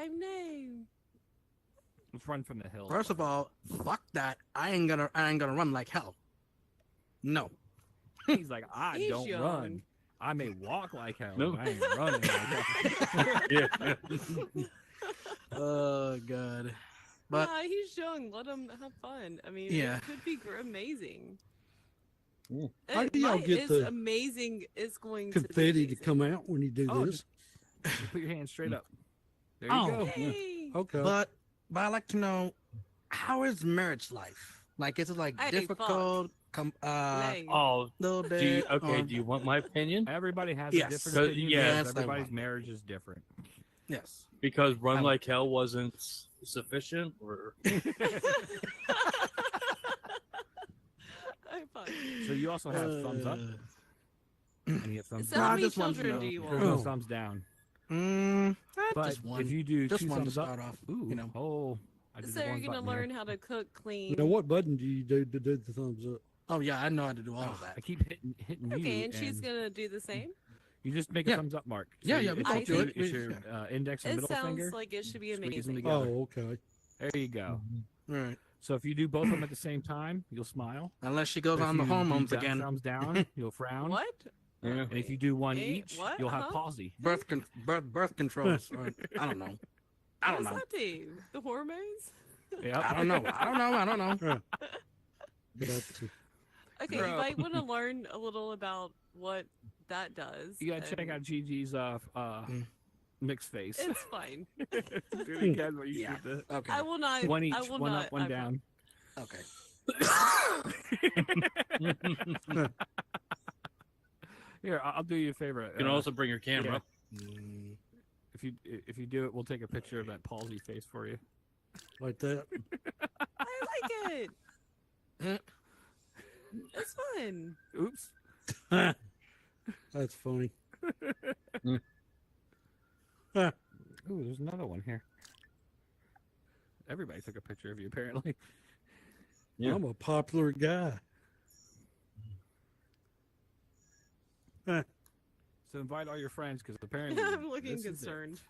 I know. Let's run from the hills. First of all, fuck that. I ain't gonna run like hell. No. He's like, I He's don't young. run. I may walk like hell, No. but I ain't running like hell. Yeah. Oh god. But Nah, he's young. Let him have fun. I mean, Yeah. it could be amazing. Mm. How do y'all get the amazing. It's going confetti to to come out when you do Oh, this? Just put your hand straight up. There you Oh. go. Hey. Okay. but I'd like to know, how is marriage life? Like, is it like I do difficult? Nay. Oh, Little bit. do you, okay. Do you want my opinion? Everybody has Yes. a different So, opinion. yeah. because Yes, I everybody's want. marriage is different. Yes. Because Run I- Like Hell wasn't sufficient, or I'm fine. So you also have thumbs up, and you have thumbs So No, down. how I many just wanted to children know. do you There's no want? Oh. thumbs down. Just But one. if you do Just two one to thumbs up, start off. ooh, You know. oh, I did So the you're wrong gonna button here. learn how to cook clean. Now, what button do you do to do the thumbs up? Oh yeah, I know how to do all of I that. keep hitting you. Okay, and she's and gonna do the same. You just make a Yeah. thumbs up mark. Yeah, yeah, we it's can your- do it. It's your index and It middle sounds finger. like it should be Squeeze them amazing. together. Oh, okay. There you go. All right. So if you do both of them at the same time, you'll smile. Unless she goes If on the you do hormones that again. Thumbs down, you'll frown. What? Yeah. And if you do one Eh, each, what? you'll have Uh-huh. palsy. Birth controls. Or, I don't know. I What don't does know. that do? The hormones? Yep. I don't know. I don't know. Gotcha. Okay, Bro. you might want to learn a little about what that does. You gotta check and out Gigi's mixed face. It's fine. Do it again where you Yeah. did Okay. I will not. one each, I will one not, up, one I- down. Okay. Here, I'll do you a favor. You can also bring your camera. yeah. If you do it, we'll take a picture of that palsy face for you. Like that. I like it. Eh. It's fun. Oops. That's funny. Ooh, there's another one here. Everybody took a picture of you, apparently. Yeah. I'm a popular guy. So invite all your friends, because apparently I'm looking this is it. concerned.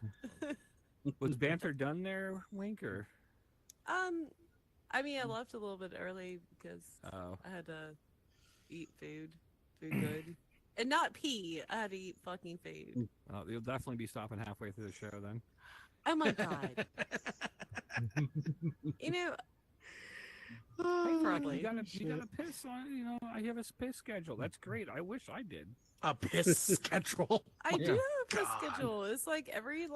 Was banter done there, Wink, or? I mean, I left a little bit early because Oh. I had to eat food good, and not pee. I had to eat fucking food. Well, you'll definitely be stopping halfway through the show then. Oh my god! You know, Hey, probably. you gotta piss on. I have a piss schedule. That's great. I wish I did. A piss schedule. I do Yeah. have a piss God. schedule. It's like every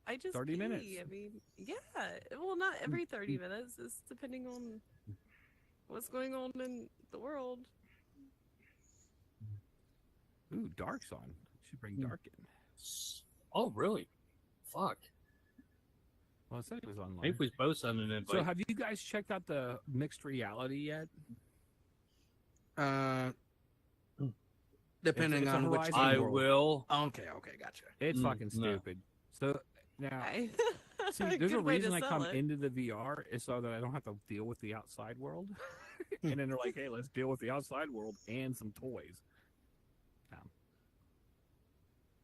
I just 30 pee. minutes. I mean, yeah. Well, not every 30 minutes. It's depending on what's going on in the world. Ooh, Dark's on. Should bring Dark in. Oh, really? Fuck. Well, it said it was online. Maybe we both sent an invite. So have you guys checked out the mixed reality yet? Depending It's a on which. Horizon I world. will. Okay. Gotcha. It's Mm, fucking no. stupid. So now, Okay. see, there's a Good way to reason I sell come it. into the VR is so that I don't have to deal with the outside world. And then they're like, "Hey, let's deal with the outside world and some toys."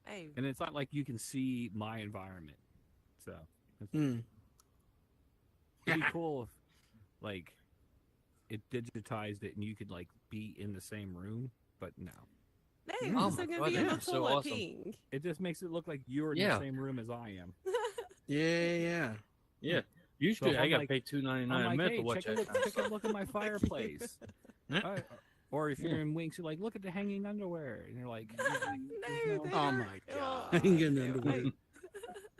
Hey, And it's not like you can see my environment, so it's Mm. pretty cool if, like, it digitized it and you could like be in the same room, but no, hey, Oh it's my gonna God, be in the that's so toilet awesome. peeing. it just makes it look like you're in Yeah. the same room as I am. Yeah. Yeah. Usually So I I'm gotta like- pay $2.99 I'm a like, minute hey, to watch take that. a look at my fireplace. Yeah. Or if you're in Winks, you're like, look at the hanging underwear, and you're like, No, "There's they Oh are- my well, God. Hanging I- underwear.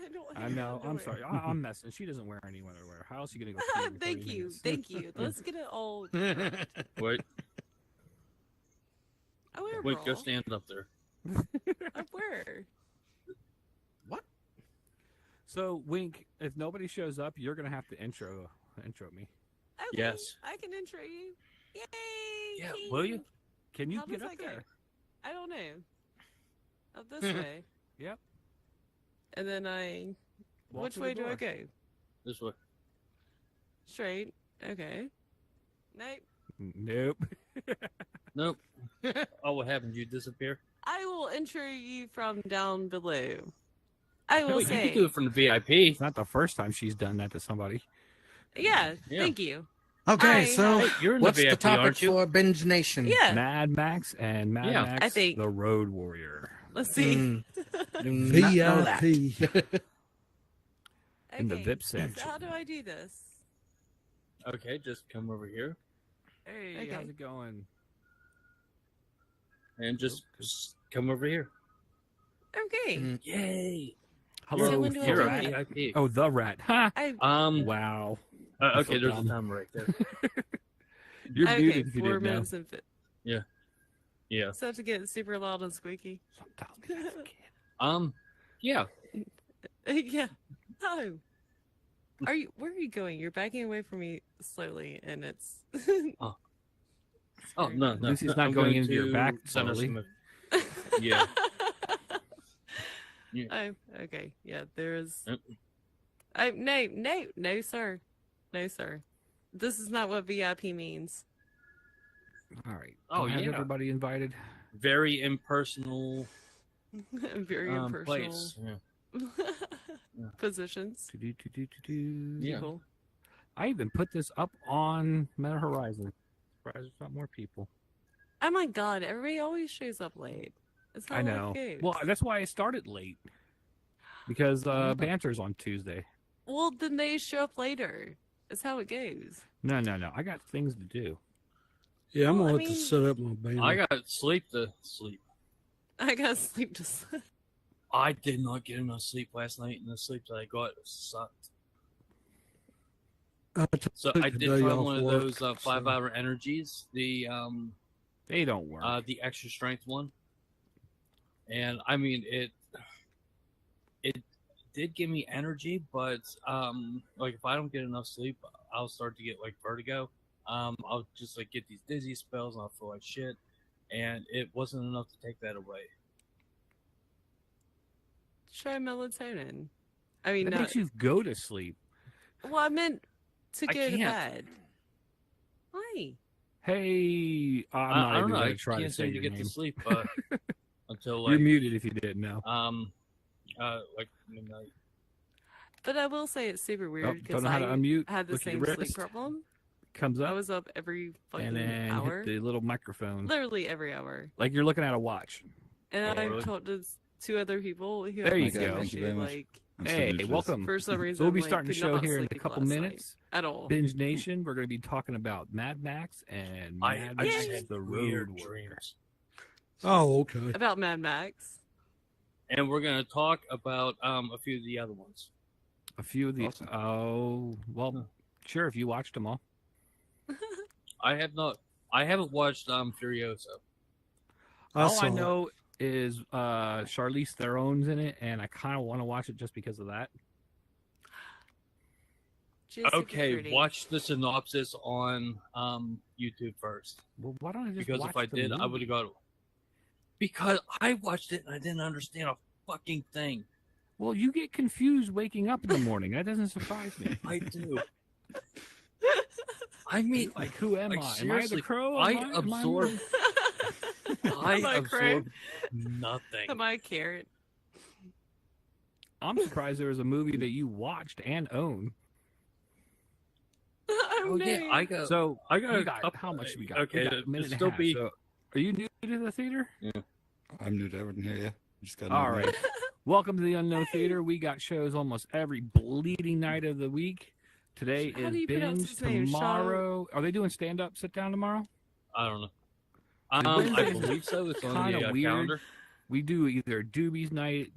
I don't I hang know. I'm underwear. sorry. I'm messing. She doesn't wear any underwear. How else are you gonna go? pee in 30 Thank you. minutes? Thank you. Let's get it all. Wait, I wear a wait, bra. go stand up there. I wear. So, Wink, if nobody shows up, you're gonna have to intro me. Okay, Yes. I can intro you. Yay! Yeah, will you? Can you How get does up that go? there? I don't know. Up this way. Yep. And then I. Walk Which through the way do I door. go? This way. Straight. Okay. Nope. Nope. Nope. Oh, what happened? You disappear? I will intro you from down below. I will Wait, you say, can do it from the VIP. It's not the first time she's done that to somebody. yeah, Yeah. thank you. Okay, I so Hey, you're in what's the the VIP, topic aren't you? for Binge Nation? Yeah, Mad Max and Mad Yeah. Max, I think- the Road Warrior. let's see. Do not know that. VIP. In the Okay, VIP so section. how do I do this? Okay, just come over here Hey, Okay. how's it going? and just come over here. Okay. Mm. Yay! Hello, when do I You're do a that? VIP. Oh, the rat. Ha! I Wow. Okay, so there's dumb. a timer right there. You're okay, muted if you 4 didn't know. minutes and Yeah. so I have to get super loud and squeaky. Sometimes I forget. Yeah. Yeah. No. Where are you going? You're backing away from me slowly, and it's. Oh no, no. Lucy's no, not I'm going into your to back send her slowly. some- Yeah. Yeah. Oh, okay. Yeah, there's. Yep. No, sir. No, sir. This is not what VIP means. All right. Oh, Have yeah. everybody invited? Very impersonal Very impersonal place. Yeah. positions. Do-do-do-do-do-do. Yeah. People. I even put this up on Meta Horizon. Surprised there's not more people. Oh my god, everybody always shows up late. It's how I life know. goes. Well, that's why I started late. Because Banter's on Tuesday. Well, then they show up later. It's how it goes. No. I got things to do. Yeah, I'm Well, gonna I have to mean- set up my band. I got sleep to sleep. I gotta sleep to sleep. I did not get enough sleep last night, and the sleep that I got sucked. So took I the did day try off one of work, those so- 5-hour energies, the They don't work. the extra strength one, and I mean it did give me energy, but like if I don't get enough sleep, I'll start to get like vertigo. I'll just like get these dizzy spells, and I'll feel like shit, and it wasn't enough to take that away. Try melatonin. I mean, that not, makes you go to sleep. well, I meant to I go to can't. bed. Why? Hey, I'm I not don't even know. going I to try to can't say seem to your get name. to sleep until You're like muted if you didn't know. like midnight. But I will say it's super weird don't because know how to I unmute. had the Look at same your sleep wrist. problem. Comes I up was up every fucking and then hour. hit the little microphone. Literally every hour. Like you're looking at a watch. And Oh, I've really? talked to two other people who There have you the go. same Thank you issue, very much. like, I'm Hey, speechless. welcome. for some reason, So we'll be like, starting the could show not here in a sleep couple last night minutes. at all. Binge Nation. We're going to be talking about Mad Max and Mad I Max just had the weird Road Warrior. dreams. Oh, okay. About Mad Max. And we're gonna talk about a few of the other ones. A few of the. Awesome. Oh, well, Huh. sure. If you watched them all. I have not. I haven't watched Furiosa. I all saw I it. know is Charlize Theron's in it, and I kind of want to watch it just because of that. Jessica Okay, Pretty. watch the synopsis on YouTube first, Well, why don't I just because watch if I the did, I movie? would have got. Because I watched it and I didn't understand a fucking thing. Well, you get confused waking up in the morning. That doesn't surprise me. I do. I mean, Like, who am like, I? Am I seriously, the crow? I Am absorb. I Am I cray? absorb nothing. Am I a carrot? I'm surprised there was a movie that you watched and own. Oh yeah, I got. So I got we a got couple- how much we got? Okay, we got a minute and a still half. be. So, are you new to the theater? I'm new to everything here. Yeah, just got All right. Welcome to the Unknown Theater. We got shows almost every bleeding night of the week. Today How do is you pronounce Binge. his name? Tomorrow, are they doing stand up, sit down tomorrow? I don't know. The I Wednesday's believe so. It's on kinda the weird. calendar. We do either Doobie's night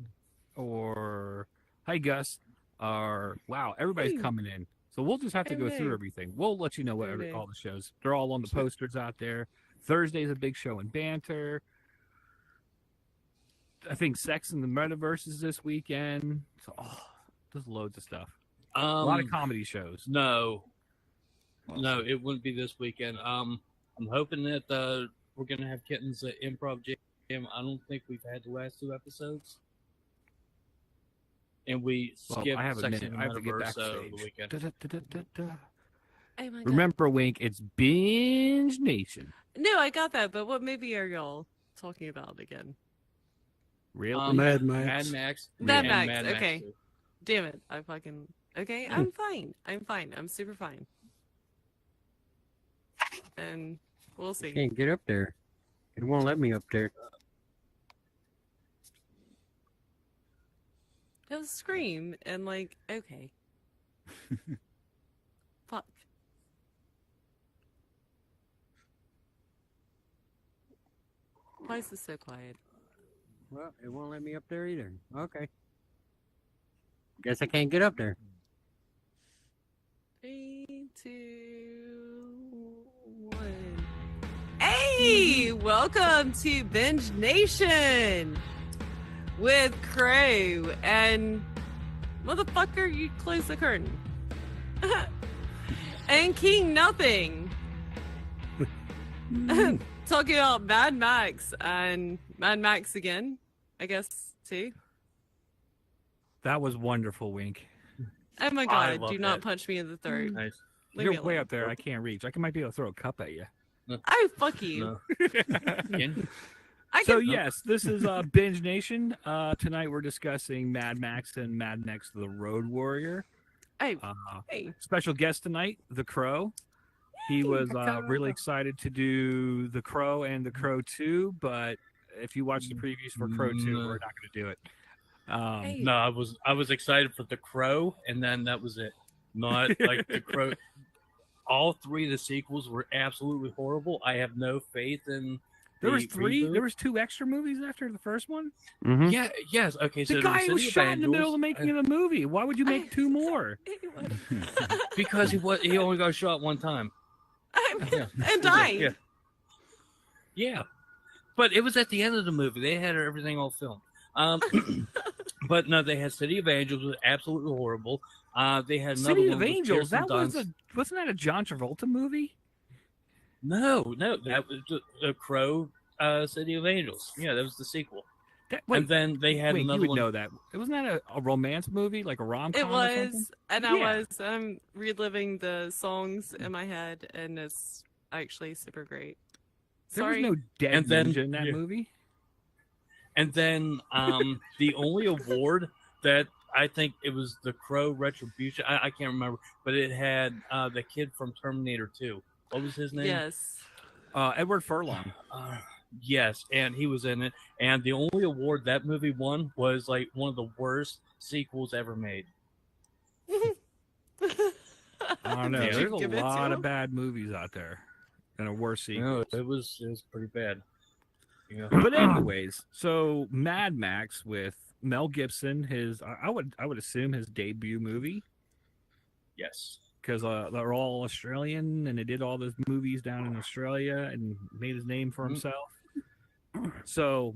or Hi Gus or wow, everybody's Hey. coming in. So we'll just have to go Hey. through everything. We'll let you know what Hey. all the shows. They're all on the posters out there. Thursday's a big show in Banter. I think Sex in the Metaverse is this weekend. So there's loads of stuff. A lot of comedy shows. No, no, it wouldn't be this weekend. I'm hoping that we're gonna have Kittens at Improv Jam. I don't think we've had the last 2 episodes, and we Well, skipped I have a Sex minute. in the I have to get Metaverse backstage. the weekend. Da-da-da-da-da-da. Oh my God. Remember, Wink, it's Binge Nation. No, I got that, but what movie are y'all talking about again? Really? Mad Mad Max. Max. Mad and Max, Max okay. 2. Damn it. Okay, I'm fine. I'm super fine. And we'll see. Can't get up there. It won't let me up there. It was Scream, and like, okay. Fuck. Why is this so quiet? Well, it won't let me up there either. Okay. Guess I can't get up there. 3, 2, 1. Hey! Welcome to Binge Nation with Crow and motherfucker, you close the curtain. And King Nothing. Talking about Mad Max and Mad Max again, I guess, too. That was wonderful, Wink. Oh my I god, love do not that. punch me in the throat. Nice. Leave me You're way alone. up there. I can't reach. I might be able to throw a cup at you. Oh, fuck you. No. Again? I So can... yes, this is Binge Nation. Tonight we're discussing Mad Max and Mad Max: The Road Warrior. Oh, Uh, hey. Special guest tonight, The Crow. He was really excited to do The Crow and The Crow 2, but if you watch the previews for Crow 2, we're not going to do it. Hey. No, I was excited for The Crow, and then that was it. Not like The Crow. All three of the sequels were absolutely horrible. I have no faith in. There was the three. reboot. There was 2 extra movies after the first one. Mm-hmm. Yeah. Yes. Okay. So The there guy was City of shot in the middle of the Angels, making of the movie. Why would you make 2 more? because he only got shot one time. Yeah. And died. Yeah. Yeah. But it was at the end of the movie. They had everything all filmed. But no, they had City of Angels, was absolutely horrible. They had another City one of with Angels. Kirsten That was Dunst. wasn't that a John Travolta movie? No, that was a Crow, City of Angels. Yeah, that was the sequel. And then they had wait, you another would one. know that. Wasn't that a romance movie, like a rom-com? It or something? was, and Yeah. I was reliving the songs in my head, and it's actually super great. There Sorry. was no dead And then- ninja in that yeah. movie. And then the only award that I think it was the Crow Retribution. I can't remember, but it had the kid from Terminator 2. What was his name? Yes. Edward Furlong. Yes, and he was in it. And the only award that movie won was like one of the worst sequels ever made. I don't know. Did you There's a give it to lot of him? bad movies out there, and a worse sequel. No, it was pretty bad. Yeah. But anyways, so Mad Max with Mel Gibson, his I would assume his debut movie, Yes. because they're all Australian and they did all those movies down in Australia and made his name for himself. So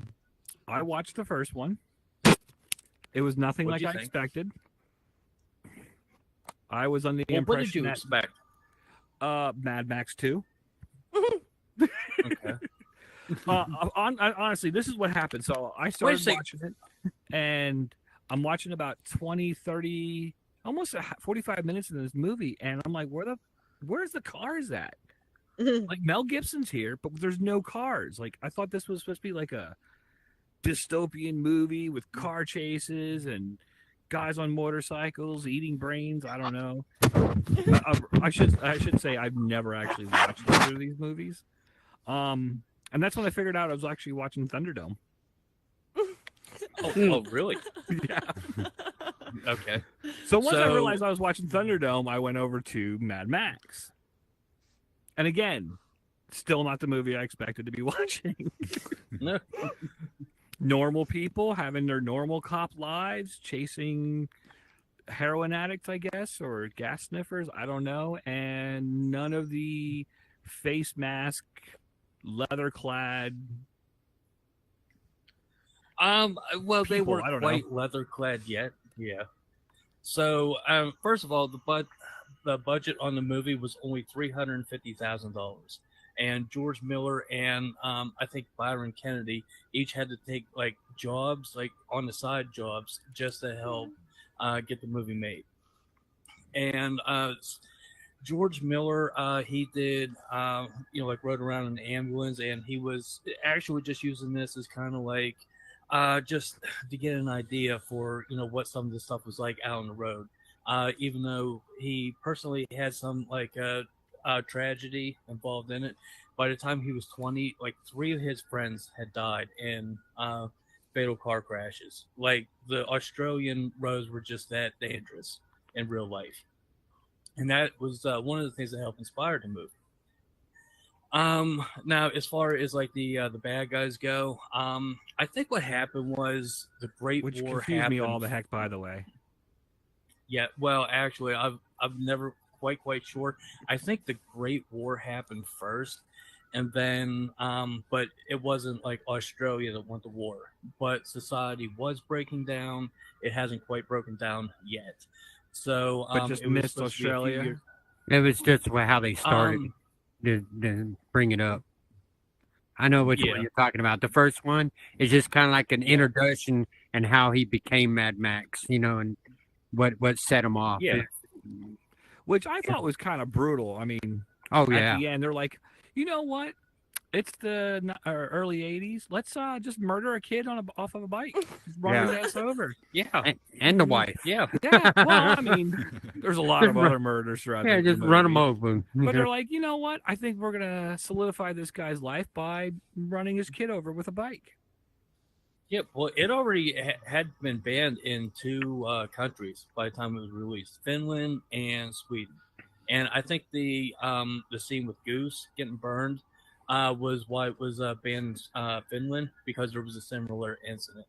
I watched the first one. It was nothing What'd like you I think? expected. I was under the Well, what did impression you expect? that Mad Max 2. Okay. Honestly, this is what happened. So I started second. watching it, and I'm watching about 20, 30, almost 45 minutes in this movie, and I'm like, where's the cars at? Like, Mel Gibson's here, but there's no cars. Like, I thought this was supposed to be like a dystopian movie with car chases and guys on motorcycles eating brains. I don't know. I should say I've never actually watched either of these movies. And that's when I figured out I was actually watching Thunderdome. Oh, really? Yeah. Okay. So once I So- realized I was watching Thunderdome, I went over to Mad Max. And again, still not the movie I expected to be watching. No. Normal people having their normal cop lives, chasing heroin addicts, I guess, or gas sniffers. I don't know. And none of the face mask, leather clad. Well, they People, I weren't don't quite leather clad yet. Yeah. So, first of all, the budget on the movie was only $350,000, and George Miller and I think Byron Kennedy each had to take like jobs, like on the side jobs, just to help get the movie made. And George Miller, he did, like rode around in an ambulance, and he was actually just using this as kind of like just to get an idea for what some of this stuff was like out on the road. Even though he personally had some tragedy involved in it, by the time he was 20, like 3 of his friends had died in fatal car crashes. Like the Australian roads were just that dangerous in real life, and that was one of the things that helped inspire the movie. Now as far as like the bad guys go, I think what happened was the Great Which War confused happened. me all the heck, by the way. Yeah, well, actually, I've never quite sure. I think the Great War happened first, and then but it wasn't like Australia that went to war. But society was breaking down. It hasn't quite broken down yet. So, But just it was missed supposed to be a few Australia. years- It was just how they started to bring it up. I know which one Yeah. you're talking about. The first one is just kind of like an introduction and how he became Mad Max, and what set him off. Yeah. Which I thought was kind of brutal. I mean, Oh at yeah. the end, they're like, you know what? It's the early '80s. Let's just murder a kid off of a bike. Just run his ass over. Yeah, And the wife. yeah. Yeah. Well, I mean, there's a lot of other murders throughout. Yeah, the just run him movie. over. But they're like, you know what? I think we're gonna solidify this guy's life by running his kid over with a bike. Yeah, well, it already had been banned in 2 countries by the time it was released: Finland and Sweden. And I think the scene with Goose getting burned was why it was banned Finland, because there was a similar incident.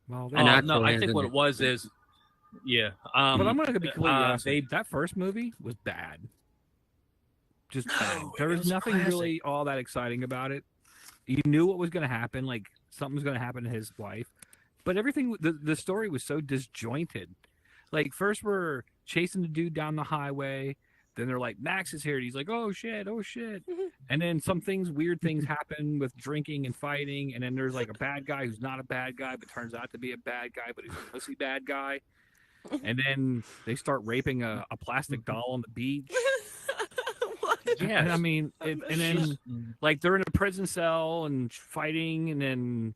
Well, An actual I think what it incident. was is, yeah. but I'm gonna be completely honest. they That first movie was bad. Just No, bad. it There was was nothing classic. really all that exciting about it. You knew what was going to happen, like something's going to happen to his wife, but everything, the story was so disjointed. Like first we're chasing the dude down the highway, then they're like, Max is here, and he's like, oh shit, and then weird things happen with drinking and fighting, and then there's like a bad guy who's not a bad guy but turns out to be a bad guy, but he's a pussy bad guy, and then they start raping a plastic doll on the beach. What? Yes. And I mean, and then like they're in a prison cell and fighting, and then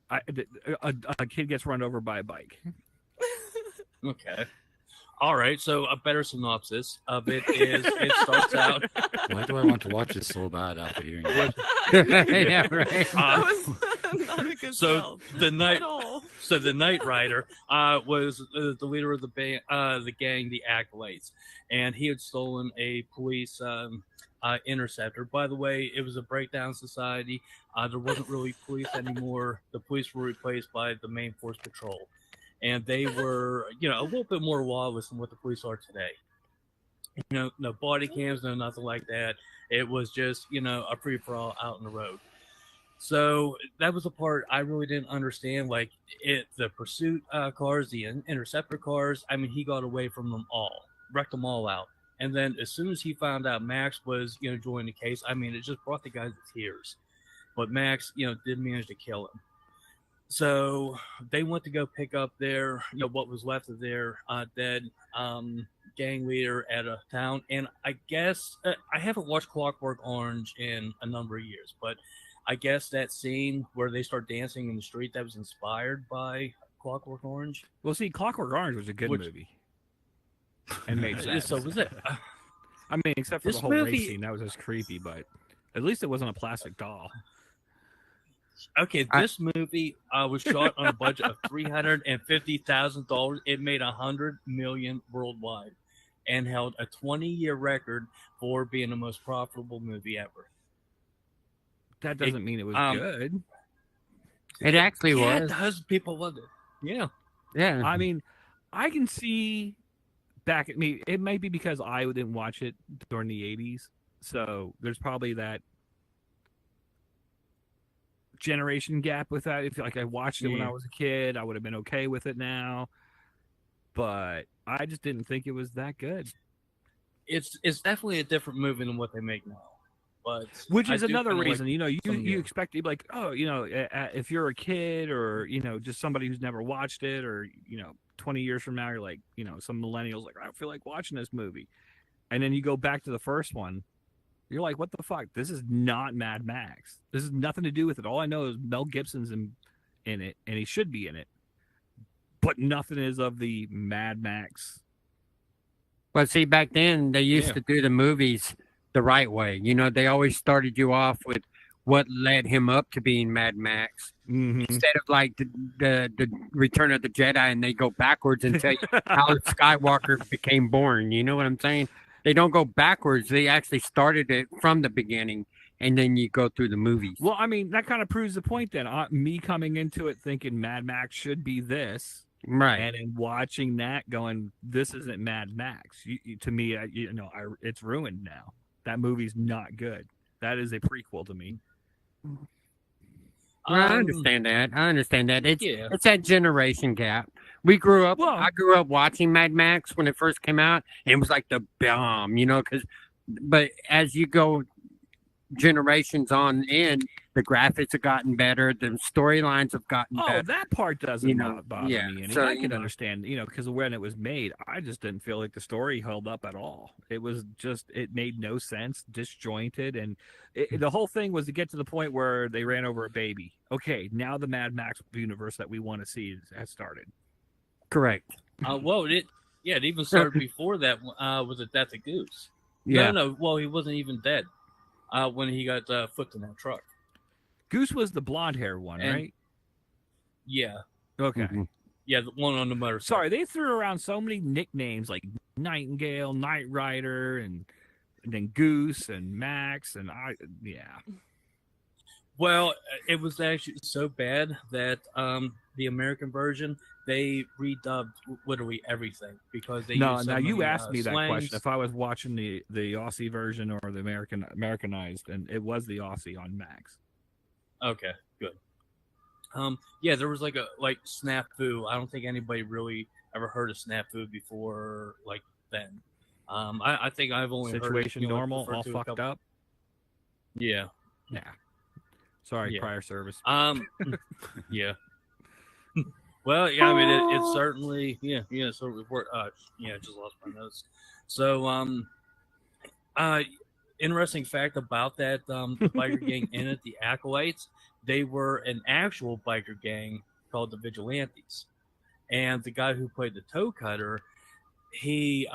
a kid gets run over by a bike. Okay. All right. So a better synopsis of it is: it starts out. Why do I want to watch this so bad after hearing that? Yeah, right. That was not a good So sell the night, at all. so the Knight Rider was the leader of the gang, the Acolytes, and he had stolen a police interceptor. By the way, it was a breakdown society. There wasn't really police anymore. The police were replaced by the Main Force Patrol, and they were, a little bit more lawless than what the police are today. No body cams, no nothing like that. It was just, a free for all out on the road. So that was the part I really didn't understand. Like the pursuit cars, the interceptor cars. I mean, he got away from them all, wrecked them all out. And then as soon as he found out Max was, joining the case, I mean, it just brought the guy to tears. But Max, did manage to kill him. So they went to go pick up their, what was left of their dead gang leader at a town. And I guess I haven't watched Clockwork Orange in a number of years, but I guess that scene where they start dancing in the street, that was inspired by Clockwork Orange. Well, see, Clockwork Orange was a good movie, and made sense. So was it. I mean, except for This the whole movie- race scene, that was just creepy. But at least it wasn't a plastic doll. Okay, this movie was shot on a budget of $350,000. It made $100 million worldwide, and held a 20-year record for being the most profitable movie ever. That doesn't mean it was good. It actually Yeah, it was. does. People loved it. Yeah. Yeah. I mean, I can see back at me. It might be because I didn't watch it during the '80s, so there's probably that generation gap with that. If like I watched it when I was a kid, I would have been okay with it now. But I just didn't think it was that good. It's definitely a different movie than what they make now. But Which I is do another kinda reason, like some you new- expect to be like, oh, if you're a kid or, just somebody who's never watched it or, 20 years from now, you're like, some millennials like, I don't feel like watching this movie. And then you go back to the first one. You're like, what the fuck? This is not Mad Max. This has nothing to do with it. All I know is Mel Gibson's in in it, and he should be in it. But nothing is of the Mad Max. Well, see, back then they used Yeah. to do the movies the right way. You know, they always started you off with what led him up to being Mad Max, instead of like the Return of the Jedi, and they go backwards and tell you how Skywalker became born. You know what I'm saying? They don't go backwards. They actually started it from the beginning, and then you go through the movies. Well, I mean, that kind of proves the point then. Me coming into it thinking Mad Max should be this. Right. And in watching that, going, this isn't Mad Max. To me, it's ruined now. That movie's not good. That is a prequel to me. Well, I understand that. It's Yeah. it's that generation gap. We grew up. Well- I grew up watching Mad Max when it first came out, and it was like the bomb, you know. But as you go generations on in, the graphics have gotten better, the storylines have gotten Oh, better. that part doesn't You know, bother yeah. me any. So, I you can know. understand, because when it was made, I just didn't feel like the story held up at all. It was just, it made no sense, disjointed, and the whole thing was to get to the point where they ran over a baby. Okay, now the Mad Max universe that we want to see has started. Correct. Well, it even started before that with the death of Goose. Yeah. No. Well, he wasn't even dead when he got flipped in that truck. Goose was the blonde hair one, And- right? Yeah. Okay. Mhm. Yeah, the one on the motorcycle. Sorry, they threw around so many nicknames like Nightingale, Knight Rider, and then Goose and Max, and yeah. Well, it was actually so bad that the American version, they redubbed literally everything because they No, used so now you many, asked me that slangs. question. If I was watching the Aussie version or the Americanized, and it was the Aussie on Max. Okay, good. Yeah, there was like snafu. I don't think anybody really ever heard of snafu before, like then. I think I've only Situation heard it, normal, referred all to a fucked couple- up. Yeah. Yeah. Sorry, Yeah. prior service. Yeah. Well, yeah, I mean, it certainly, yeah. So it worked. Just lost my notes. So, interesting fact about that biker gang in it, the Acolytes, they were an actual biker gang called the Vigilantes, and the guy who played the toe cutter, he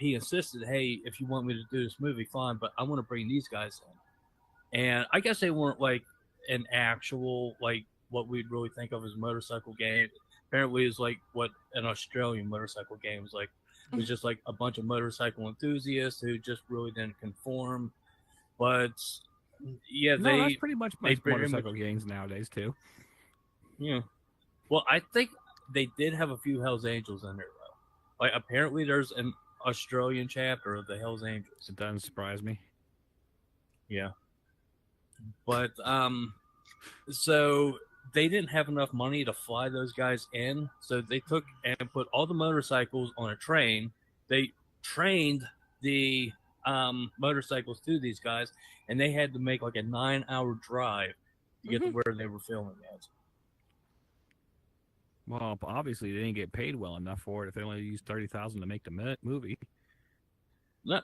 insisted, hey, if you want me to do this movie, fine, but I want to bring these guys in, and I guess they weren't like an actual like what we'd really think of as motorcycle gang. Apparently, it's like what an Australian motorcycle game was like. It was just like a bunch of motorcycle enthusiasts who just really didn't conform. But yeah, No, they that's pretty much they most pretty motorcycle gangs nowadays too. yeah. Well, I think they did have a few Hell's Angels in there though. Like apparently, there's an Australian chapter of the Hell's Angels. It doesn't surprise me. Yeah. But so they didn't have enough money to fly those guys in, so they took and put all the motorcycles on a train. They trained the motorcycles to these guys, and they had to make like a 9-hour drive to get to where they were filming at. Well, obviously they didn't get paid well enough for it if they only used $30,000 to make the movie. No,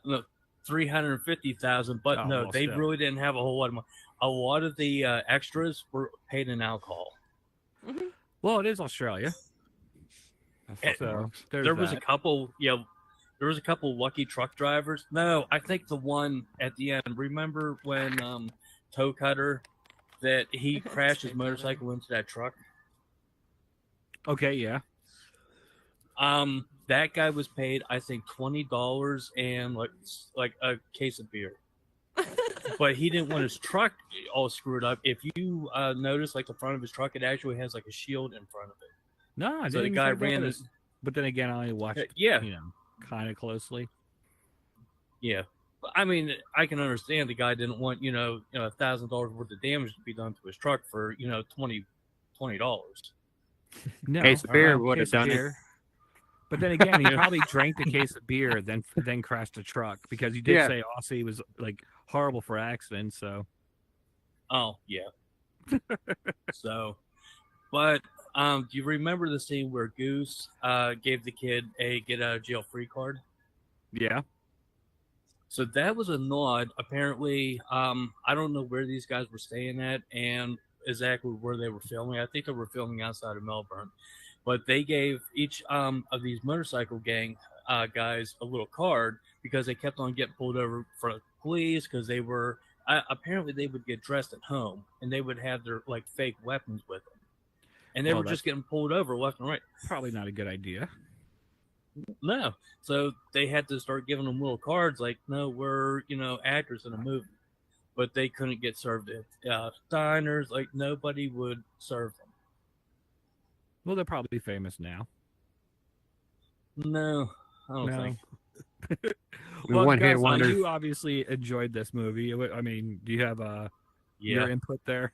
350,000, but Oh, no, well, they still. really didn't have a whole lot of money. A lot of the extras were paid in alcohol. Well, it is Australia, so there's There was that. a couple, there was a couple lucky truck drivers. No, I think the one at the end. Remember when Toe Cutter that he crashed his motorcycle into that truck? Okay, yeah. That guy was paid, I think, $20 and like a case of beer. But he didn't want his truck all screwed up. If you notice, like the front of his truck, it actually has like a shield in front of it. No, I So the didn't. guy think that ran was- his. But then again, I only watched, Yeah. kind of closely. Yeah, I mean, I can understand the guy didn't want $1,000 worth of damage to be done to his truck for $20. No, Case of beer uh, would have case of done it. beer. But then again, he probably drank the case of beer, then crashed a truck because you did Yeah. say Aussie was like horrible for accidents. So Oh yeah. So, but do you remember the scene where Goose gave the kid a get out of jail free card? yeah, So that was a nod. Apparently, I don't know where these guys were staying at, and exactly where they were filming. I think they were filming outside of Melbourne, but they gave each of these motorcycle gang guys a little card because they kept on getting pulled over for police because they were apparently they would get dressed at home and they would have their like fake weapons with them, and they were just getting pulled over left and right. Probably not a good idea. No, so they had to start giving them little cards like, no, we're actors in a movie, but they couldn't get served at diners. Like nobody would serve them. Well, they're probably famous now. No, I don't think. Well, One hit guys, wonder. you obviously enjoyed this movie. I mean, do you have your input there?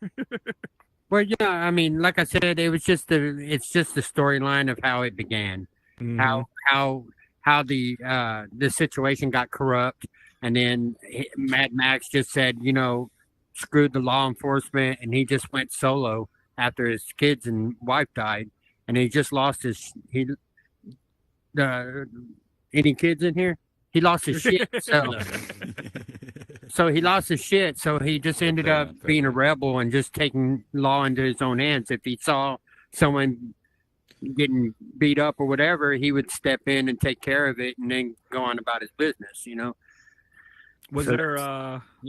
Well, yeah, I mean, like I said, it's just the storyline of how it began, how the situation got corrupt, and then Mad Max just said, screwed the law enforcement, and he just went solo after his kids and wife died, and he just lost his any kids in here? He lost his shit. So he lost his shit. So he just ended up being a rebel and just taking law into his own hands. If he saw someone getting beat up or whatever, he would step in and take care of it and then go on about his business, Was So there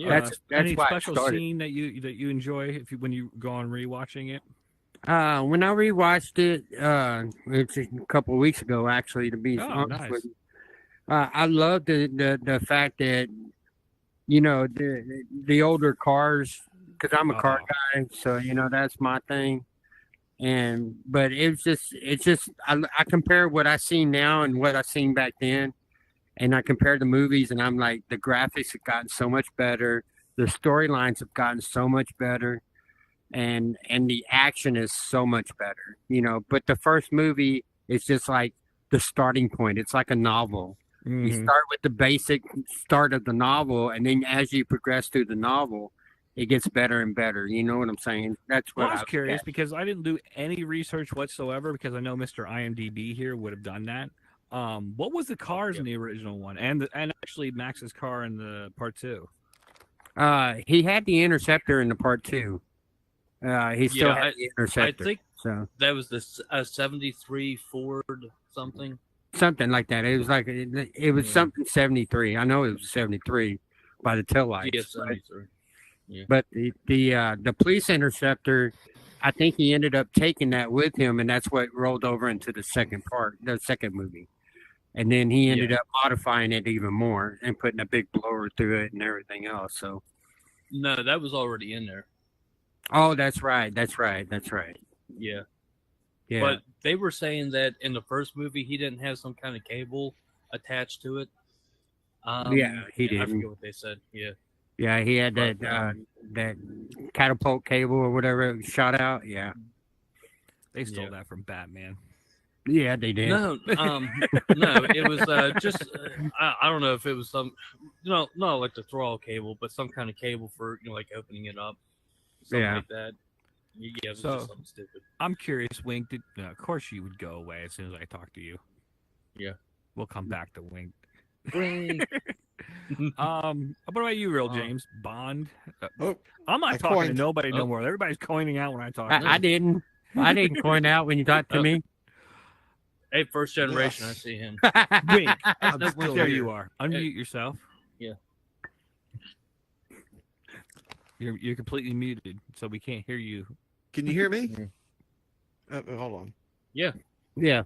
that's any why it special started. scene that you enjoy when you go on rewatching it? When I rewatched it, it's a couple of weeks ago, actually, to be honest nice. with you. I love the fact that the older cars, because I'm a car guy, so that's my thing. But it's just I compare what I see now and what I seen back then, and I compare the movies, and I'm like, the graphics have gotten so much better, the storylines have gotten so much better, and the action is so much better, But the first movie is just like the starting point. It's like a novel. Mm-hmm. You start with the basic start of the novel, and then as you progress through the novel, it gets better and better. You know what I'm saying? That's what I was curious because I didn't do any research whatsoever because I know Mr. IMDb here would have done that. What was the cars in the original one, and actually Max's car in the part 2? He had the Interceptor in the part 2. He still had the Interceptor. I think so. That was the 73 Ford something. Something like that. It was like it was something 73. I know it was 73 by the taillights. Yeah, 73. Yeah. But the police interceptor, I think he ended up taking that with him, and that's what rolled over into the second movie. And then he ended up modifying it even more and putting a big blower through it and everything else. So no, that was already in there. Oh, that's right. Yeah. Yeah. But they were saying that in the first movie, he didn't have some kind of cable attached to it. Yeah, he did. I forget what they said. Yeah. Yeah, he had that catapult cable or whatever it shot out. Yeah. They stole that from Batman. Yeah, they did. No, no, it was just I don't know if it was some, not like the throttle cable, but some kind of cable for like opening it up, something like that. Yeah, it was just something stupid. I'm curious, Wink. Of course, you would go away as soon as I talk to you. Yeah, we'll come back to Wink. Wink. What about you, Real James? Bond. I'm not talking to nobody no more. Everybody's coining out when I talk. I didn't coin out when you talked to me. Hey, first generation, I see him. Wink. Still there here. you are. Unmute yourself. Yeah. You're completely muted, so we can't hear you. Can you hear me? Hold on. Yeah. Yeah.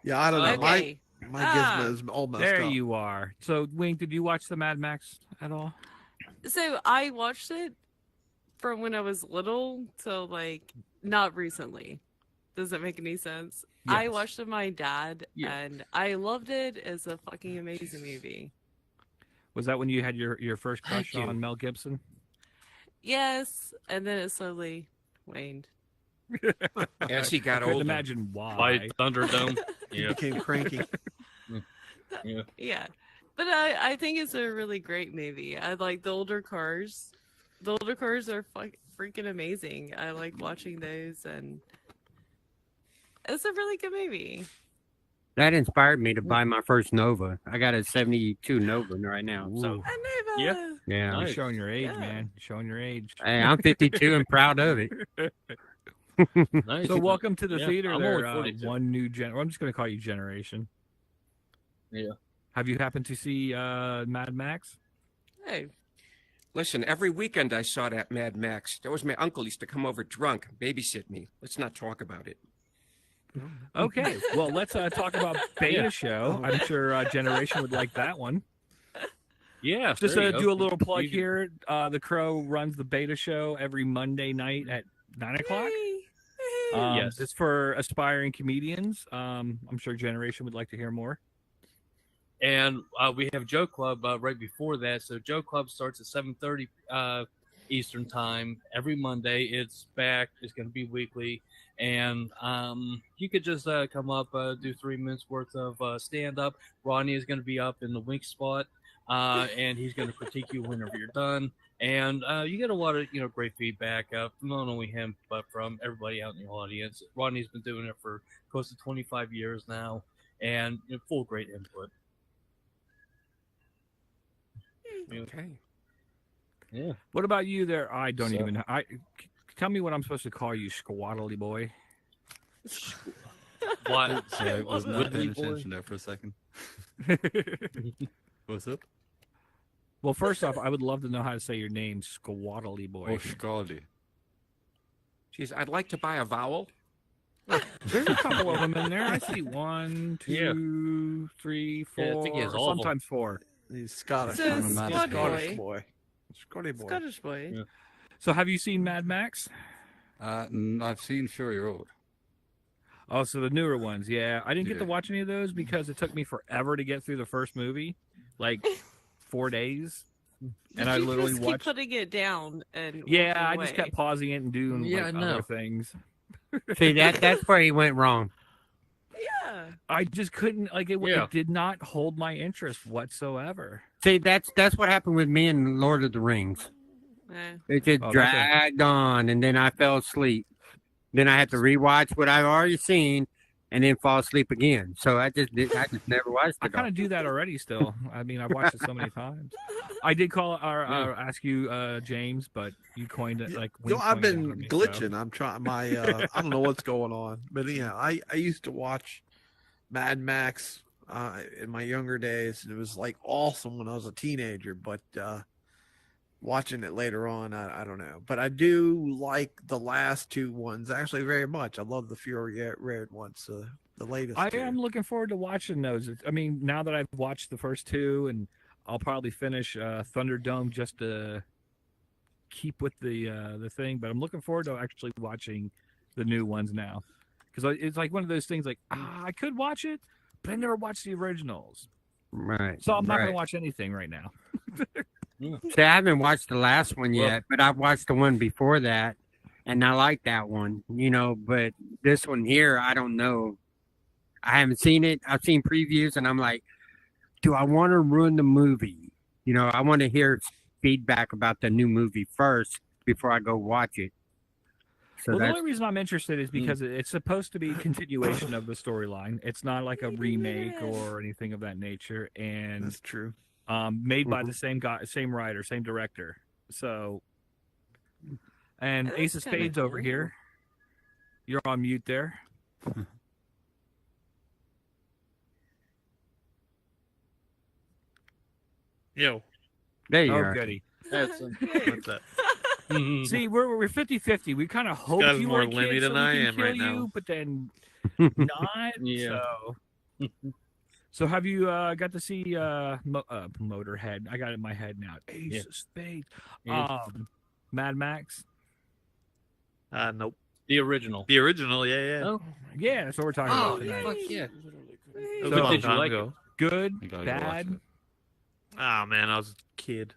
Yeah, I don't know. Okay. My gizmo is all messed There up. you are. So, Wink, did you watch the Mad Max at all? So I watched it from when I was little till not recently. Does that make any sense? Yes. I watched it with my dad, Yeah. and I loved it. It's a fucking amazing movie. Was that when you had your first crush on Mel Gibson? Yes, and then it slowly waned. As he got I couldn't older. imagine why. By Thunderdome. He Yeah. became cranky. Yeah. Yeah, but I think it's a really great movie. I like the older cars. The older cars are freaking amazing. I like watching those, and it's a really good movie. That inspired me to buy my first Nova. I got a 72 Nova right now. So I know Yeah. that. Yeah. You're Nice. showing your age, Yeah. man. You're showing your age. Hey, I'm 52 and proud of it. Nice. So welcome to the Yeah, theater I'm there, only 42. one new well, I'm just going to call you Generation. Yeah. Have you happened to see Mad Max? Hey, listen, every weekend I saw that Mad Max. That was my uncle used to come over drunk, babysit me. Let's not talk about it. Okay, well, let's talk about Beta Yeah. Show. I'm sure Generation would like that one. Yeah. Just there you do go. a little plug You can- here. The Crow runs the Beta Show every Monday night at 9 o'clock. Yay. Yes. It's for aspiring comedians. I'm sure Generation would like to hear more. And we have Joe Club right before that. So Joe Club starts at 7:30 Eastern time every Monday. It's back. It's going to be weekly. And you could just come up, do 3 minutes worth of stand-up. Ronnie is going to be up in the wink spot. And he's going to critique you whenever you're done. And you get a lot of great feedback from not only him, but from everybody out in the audience. Ronnie's been doing it for close to 25 years now. And full great input. Okay. Yeah. What about you there? I don't So- even. Tell me what I'm supposed to call you, squaddly boy. What? Sorry, I was not Woodley paying boy? attention there for a second. What's up? Well, first off, I would love to know how to say your name, squaddly boy. Oh, Scaldi. Geez, I'd like to buy a vowel. There's a couple of them in there. I see 1, 2, 3, 4, Yeah, I think he has all of them. sometimes 4. He's Scottish. So I'm a Scottish Scottish boy. boy. Scottish boy. Scottish boy. Yeah. So, have you seen Mad Max? I've seen Fury Road. Oh, so the newer ones, yeah. I didn't get to Yeah. watch any of those because it took me forever to get through the first movie, like 4 days. And I You literally just watched. keep putting it down and Yeah, walking I just away. kept pausing it and doing Yeah, like, I know. other things. See, that's where he went wrong. Yeah. I just couldn't like it. Yeah. It did not hold my interest whatsoever. See, that's what happened with me in Lord of the Rings. Eh. It just Oh, that's dragged on, and then I fell asleep. Then I had to rewatch what I've already seen, and then fall asleep again. So I just never watched I it. kind of do that already. Still, I mean, I've watched it so many times. I did call or ask you, James, but you coined it like. Yo, I've wing-pointed been on me, so- glitching. I'm trying my. I don't know what's going on, but yeah, I used to watch Mad Max in my younger days, and it was like awesome when I was a teenager. But watching it later on, I don't know. But I do like the last 2 ones actually very much. I love the Fury Road ones, the latest. I 2. am looking forward to watching those. I mean, now that I've watched the first 2, and I'll probably finish Thunderdome just to keep with the thing. But I'm looking forward to actually watching the new ones now, because it's like one of those things. Like I could watch it, but I never watched the originals, Right. so I'm not going right. to watch anything right now. See, I haven't watched the last one Well- yet, but I've watched the one before that, and I like that one, but this one here, I don't know. I haven't seen it. I've seen previews, and I'm like, do I want to ruin the movie? I want to hear feedback about the new movie first before I go watch it. So Well, the that's only reason I'm interested is Hmm. because it's supposed to be a continuation of the storyline. It's not like a remake or anything of that nature, and That's true. made by the same guy, same writer, same director. So, and That's Ace of kinda Spades over cool. here. You're on mute there. Yo, there you Oh, are. goody. That's what's that? Mhm. See, we're 50-50. We kind of hope guy's you more were a Lemmy kid so than we I can am kill right you, now. but then not. Yeah. So, so have you got to see Motorhead? I got it in my head now. Ace Yeah. of Spades. Yeah. Mad Max. Nope. The original. The original, yeah. Oh, Yeah, that's what we're talking Oh, about tonight. fuck yeah. It was So- a long Did you time like ago. Good, You gotta go watch bad. it. Ah, man, I was a kid.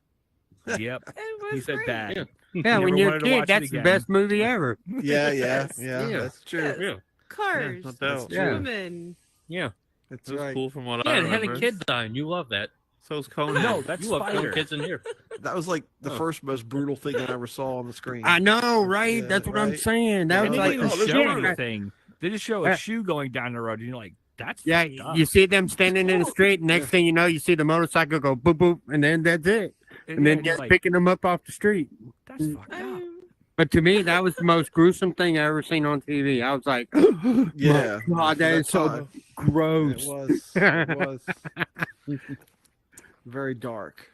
Yep. It was He said great. bad. Yeah. Yeah, Never when you're a wanted to watch kid, it that's the again. best movie ever. Yeah, Yes. yeah, Yeah. that's true. Yes. Yeah. Cars, no doubt. Yeah. women. Yeah. That's It was right. cool from what Yeah, I it had remember. a kid dying. You love that. So was Conan. No, that's You love killing Spider. kids in here. That was like the Oh. first most brutal thing I ever saw on the screen. I know, right? Yeah, that's what I'm right. saying. That Yeah, was They like, didn't even this show movie- anything. They just show a shoe going down the road, and you're like, "That's yeah, fucked up." you see them standing in the street. Next thing you know, you see the motorcycle go boop boop, and then that's it. and then just like, picking them up off the street. that's fucked up. But to me, that was the most gruesome thing I ever seen on TV. I was like, Yeah. my God, that is That's so how- gross. It was. It was very dark.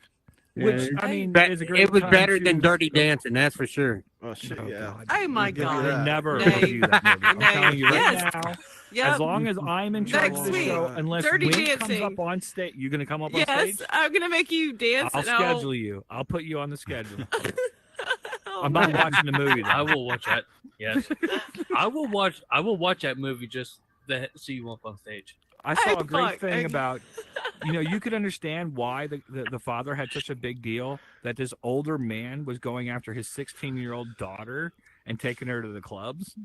Which, Yeah, I mean, but is a great it was time better to- than Dirty Dancing, that's for sure. Oh shit! Oh, Yeah. God. Oh my Give you god. that. Never Nay. review that movie. I'm Nay. telling you right Yes. now. Yep. As long as I'm in charge Next of the week. show, unless Dirty Wink comes Dancing. up on stage, you gonna come up on Yes, stage? I'm gonna make you dance. I'll and schedule you. I'll put you on the schedule. Oh I'm my not watching the movie. Though. I will watch that. Yes, I will watch that movie just to see you up on stage. I saw a Hey, great fuck, thing I- about, you could understand why the father had such a big deal that this older man was going after his 16-year-old daughter and taking her to the clubs.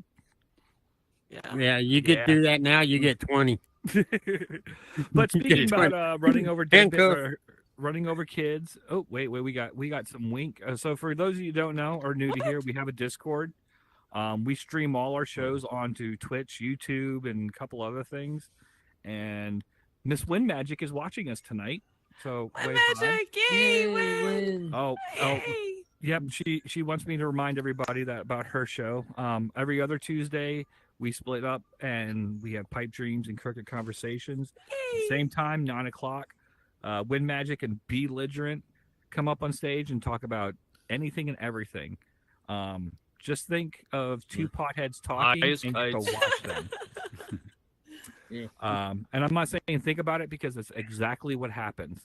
Yeah. Yeah, you could Yeah. do that now, you get 20. But speaking about running over dead Handcuff. or running over kids. Oh, wait, we got some Wink. So for those of you who don't know or new to here, we have a Discord. We stream all our shows onto Twitch, YouTube, and a couple other things. And Miss Win Magic is watching us tonight. So My wave hi. magic, yay, win. Oh, Yay. yep. She wants me to remind everybody that about her show. Every other Tuesday we split up and we have Pipe Dreams and Crooked Conversations. Yay. Same time, 9:00. Win Magic and Belligerent come up on stage and talk about anything and everything. Just think of two potheads talking Eyes, and go kites. watch them. And I'm not saying think about it because it's exactly what happens.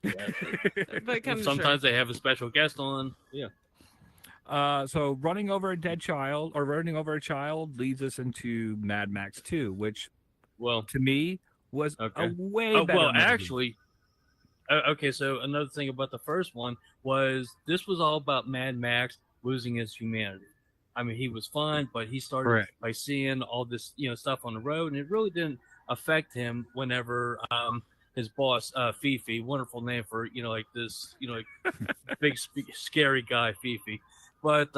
But come to Sometimes they have a special guest on. Yeah. So running over a dead child or running over a child leads us into Mad Max 2, which Well, to me was Okay. a way oh, better well, movie. actually, okay. So another thing about the first one was this was all about Mad Max losing his humanity. I mean, he was fine, but he started Correct. by seeing all this, stuff on the road, and it really didn't affect him whenever his boss, Fifi, wonderful name for like this, like big scary guy, Fifi, but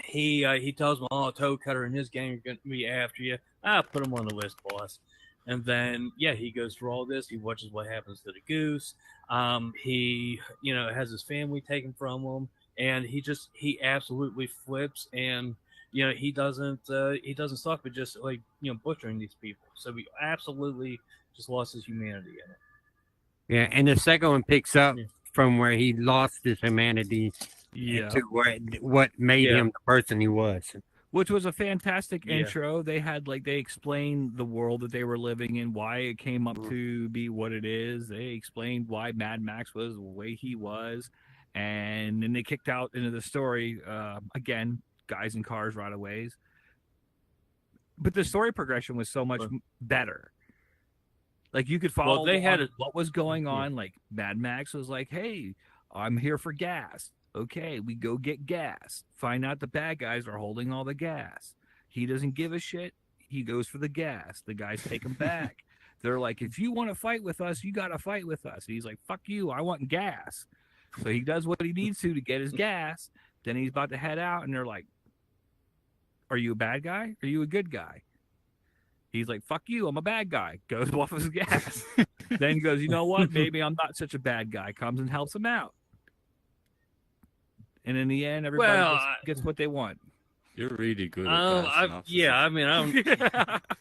he tells him, "Oh, Toe Cutter and his gang are going to be after you. Put him on the list, boss." And then, he goes through all this. He watches what happens to the goose. He, has his family taken from him, and he absolutely flips. And he doesn't stop at just like butchering these people. So he absolutely just lost his humanity in it. Yeah, and the second one picks up Yeah. from where he lost his humanity Yeah. to what made Yeah. him the person he was. Which was a fantastic Yeah. intro. They had they explained the world that they were living in, why it came up to be what it is. They explained why Mad Max was the way he was, and then they kicked out into the story again, guys in cars right away. But the story progression was so much better. Like you could follow Well, they had what was going on. Like Mad Max was like, "Hey, I'm here for gas." Okay, we go get gas. Find out the bad guys are holding all the gas. He doesn't give a shit. He goes for the gas. The guys take him back. They're like, if you want to fight with us, you got to fight with us. And he's like, fuck you. I want gas. So he does what he needs to get his gas. Then he's about to head out. And they're like, are you a bad guy? Are you a good guy? He's like, fuck you. I'm a bad guy. Goes off his gas. Then goes, you know what? Maybe I'm not such a bad guy. Comes and helps him out. And in the end, everybody Well, gets what they want. You're really good at that. synopsis. I mean,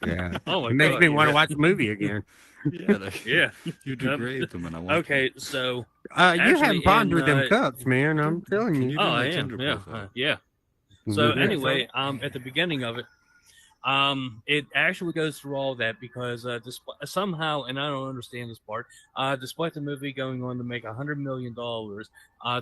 Yeah. oh my It makes God, me want to yeah. watch the movie again. Yeah, like, Yeah. you do Yep. great with them, and I want. Okay, so You Actually, having fun in, with them cups, man. I'm telling Can you. you do oh, my I am, Tinder yeah, profile? yeah. So Mhm. anyway, at the beginning of it, it actually goes through all that because somehow, and I don't understand this part, despite the movie going on to make $100 million,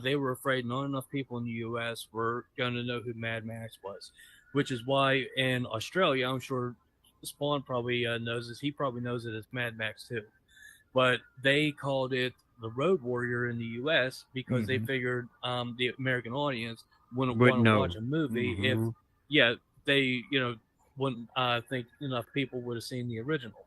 they were afraid not enough people in the U.S. were going to know who Mad Max was, which is why in Australia, I'm sure Spawn probably knows this. He probably knows it as Mad Max too, but they called it the Road Warrior in the U.S. because they figured the American audience wouldn't Would want to know. watch a movie if Mhm. they wouldn't think enough people would have seen the original,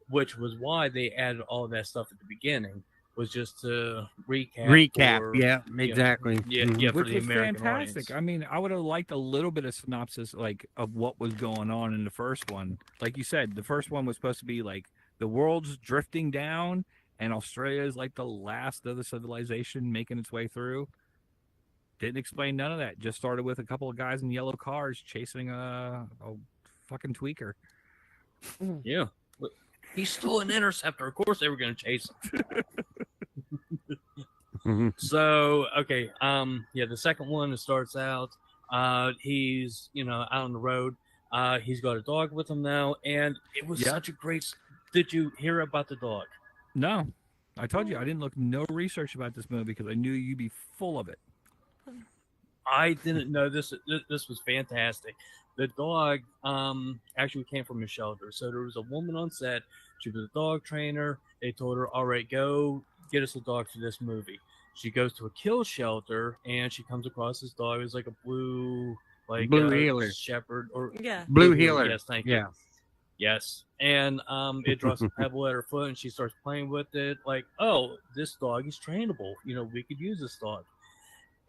which was why they added all that stuff at the beginning, was just to recap. for- Yeah, exactly. Yeah, Mhm. yeah, for Which the was American fantastic. audience. I mean, I would have liked a little bit of synopsis, of what was going on in the first one. Like you said, the first one was supposed to be like the world's drifting down, and Australia is like the last of the civilization making its way through. Didn't explain none of that. Just started with a couple of guys in yellow cars chasing a fucking tweaker. Yeah. He's still an interceptor. Of course they were going to chase him. So, okay. Yeah, the second one, it starts out, he's, out on the road. He's got a dog with him now, and it was such a great... Did you hear about the dog? No. I told you, I didn't look no research about this movie because I knew you'd be full of it. I didn't know this. This was fantastic. The dog actually came from a shelter. So there was a woman on set. She was a dog trainer. They told her, all right, go get us a dog for this movie. She goes to a kill shelter, and she comes across this dog. It's like a blue healer. Shepherd. Or Blue healer. Yes, thank you. Yes. And it drops a pebble at her foot, and she starts playing with it. Like, oh, this dog is trainable. We could use this dog.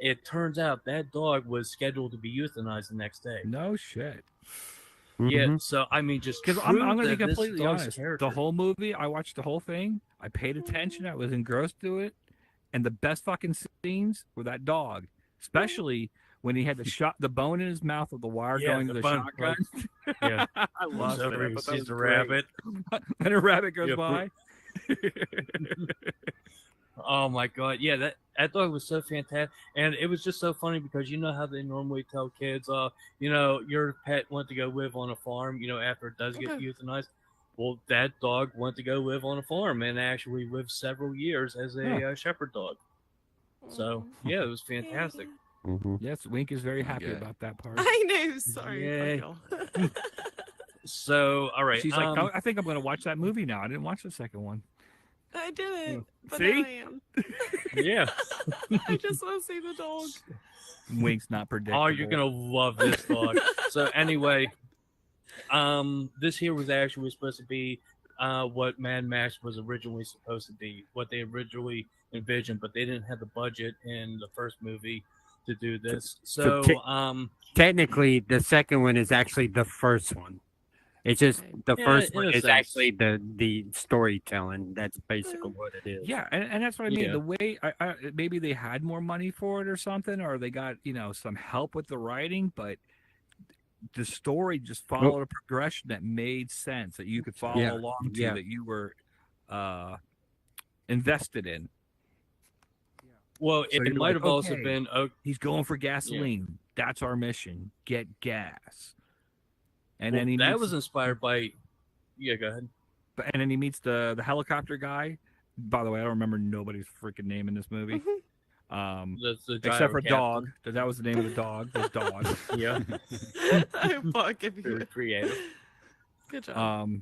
It turns out that dog was scheduled to be euthanized the next day. No shit. Yeah, so I mean, just because I'm going to be completely honest. Character. The whole movie, I watched the whole thing. I paid attention. I was engrossed to it, and the best fucking scenes were that dog, especially when he had the bone in his mouth with the wire going to the shotgun. Yeah, I love it. He sees a rabbit, and a rabbit goes by. Oh my god, yeah, that dog was so fantastic, and it was just so funny because you know how they normally tell kids, your pet went to go live on a farm, after it does get euthanized. Well, that dog went to go live on a farm and actually lived several years as a shepherd dog. So yeah, it was fantastic. Yes, Wink is very happy about that part. I know. Sorry. Yeah. So all right, she's like, I think I'm going to watch that movie now. I didn't watch the second one. I didn't, but See? now I am. Yeah. I just want to see the dog. Wink's not predictable. Oh, you're gonna love this dog. So anyway, this here was actually supposed to be what Mad Max was originally supposed to be, what they originally envisioned, but they didn't have the budget in the first movie to do this. So technically, the second one is actually the first one. It's just the first one is actually the storytelling. That's basically what it is. Yeah, and that's what I mean. Yeah. The way maybe they had more money for it or something, or they got some help with the writing, but the story just followed a progression that made sense that you could follow along to, that you were invested in. Well, so it might have also been he's going for gasoline. Yeah. That's our mission. Get gas. And then that was inspired by. Yeah, go ahead. And then he meets the helicopter guy. By the way, I don't remember nobody's freaking name in this movie. Except for Dog. That was the name of the dog. The dog. Yeah. I'm fucking very creative. Good job.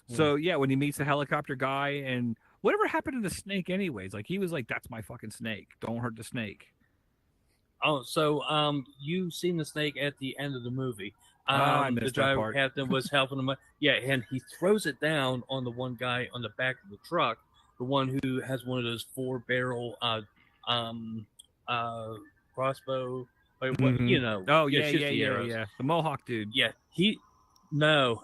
So yeah, when he meets the helicopter guy, and whatever happened to the snake, anyways? Like he was like, "That's my fucking snake. Don't hurt the snake." Oh, so you've seen the snake at the end of the movie. The driver captain was helping him. Yeah, and he throws it down on the one guy on the back of the truck, the one who has one of those 4-barrel crossbow. Like, what, Oh yeah. The Mohawk dude. Yeah, no,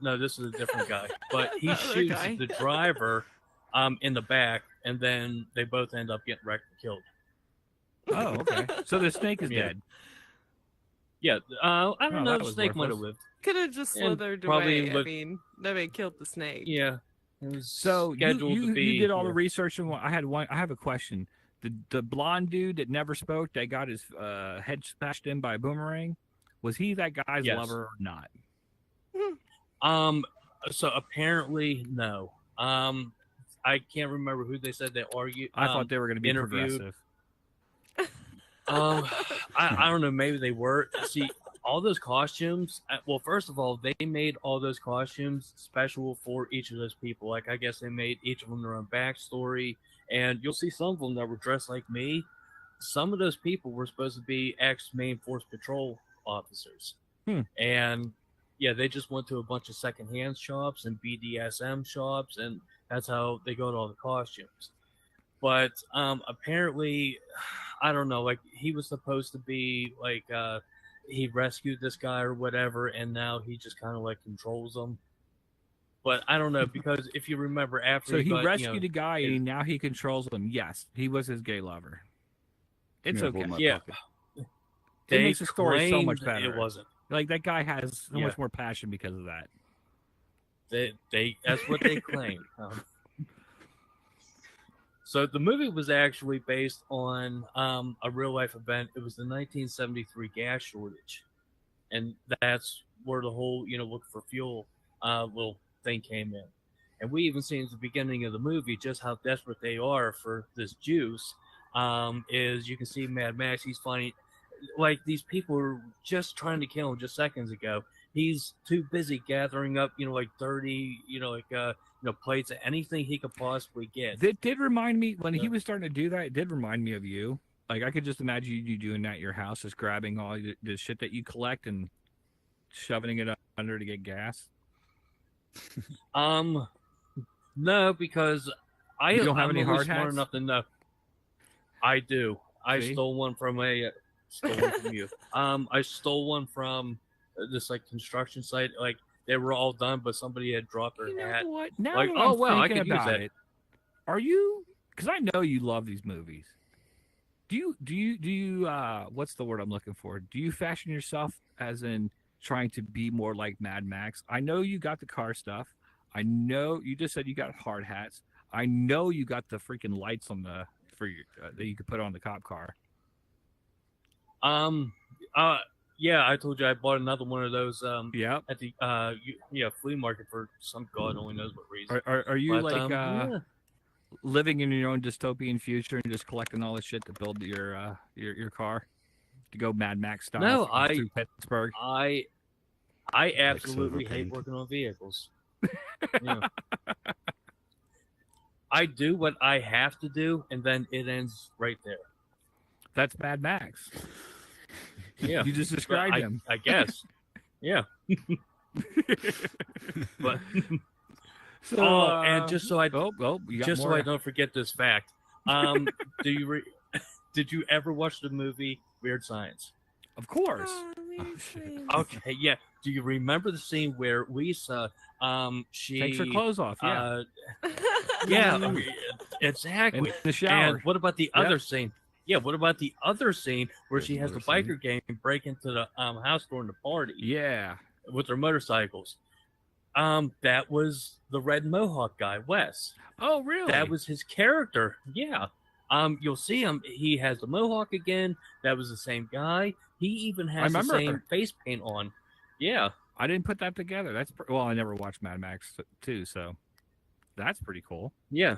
this is a different guy. But he shoots the driver in the back, and then they both end up getting wrecked and killed. Oh, okay. So the snake is dead. Yeah, I don't know. The snake might have lived. Could have just slithered away. I mean, nobody killed the snake. Yeah. It was scheduled to be. You did all the research, and I have a question. The blonde dude that never spoke, that got his head smashed in by a boomerang, was he that guy's lover or not? So apparently no. I can't remember who they said they argued. I thought they were going to be progressive. I don't know. Maybe they were. See, all those costumes. Well, first of all, they made all those costumes special for each of those people. Like, I guess they made each of them their own backstory. And you'll see some of them that were dressed like me. Some of those people were supposed to be ex-Main Force Patrol officers. And yeah, they just went to a bunch of secondhand shops and BDSM shops, and that's how they got all the costumes. But apparently, I don't know, like he was supposed to be like he rescued this guy or whatever, and now he just kind of like controls them. But I don't know, because if you remember after So he got, rescued a guy and now he controls him. Yes, he was his gay lover. It's okay. Yeah. It They makes the story so much claimed better. It wasn't. Like that guy has so Yeah. much more passion because of that. They that's what they claim. So the movie was actually based on a real life event. It was the 1973 gas shortage, and that's where the whole look for fuel little thing came in. And we even see at the beginning of the movie just how desperate they are for this juice. Is you can see Mad Max. He's finding like these people were just trying to kill him just seconds ago. He's too busy gathering up, like 30, plates of anything he could possibly get. It did remind me when he was starting to do that. It did remind me of you. Like I could just imagine you doing that at your house, just grabbing all the shit that you collect and shoving it under to get gas. No, because You don't have I'm any only hard smart hats? enough to know. I do. I See? stole one from you. I stole one from this construction site. Like they were all done, but somebody had dropped their You know hat. what? Now Like, that oh I'm well, I thinking could use about that. it, are you? Because I know you love these movies. Do you? What's the word I'm looking for? Do you fashion yourself as in trying to be more like Mad Max? I know you got the car stuff. I know you just said you got hard hats. I know you got the freaking lights on the for your that you could put on the cop car. Yeah, I told you I bought another one of those. Yeah. At the flea market for some god only knows what reason. Are you But, like living in your own dystopian future and just collecting all this shit to build your car to go Mad Max style? No, through Pittsburgh. I absolutely hate working on vehicles. Yeah. I do what I have to do, and then it ends right there. That's Mad Max. Yeah, You just described him. I guess. Yeah. But So, and just so I you got just so more. I don't forget this fact. Did you ever watch the movie Weird Science? Of course. Okay, yeah. Do you remember the scene where Lisa she Takes her clothes off. Yeah. Yeah, exactly. In the shower. And what about the other scene? Yeah, what about the other scene where she has the biker gang break into the house during the party? Yeah. With their motorcycles. That was the red mohawk guy, Wes. Oh, really? That was his character. Yeah. You'll see him. He has the mohawk again. That was the same guy. He even has the same face paint on. Yeah. I didn't put that together. Well, I never watched Mad Max too, so that's pretty cool. Yeah.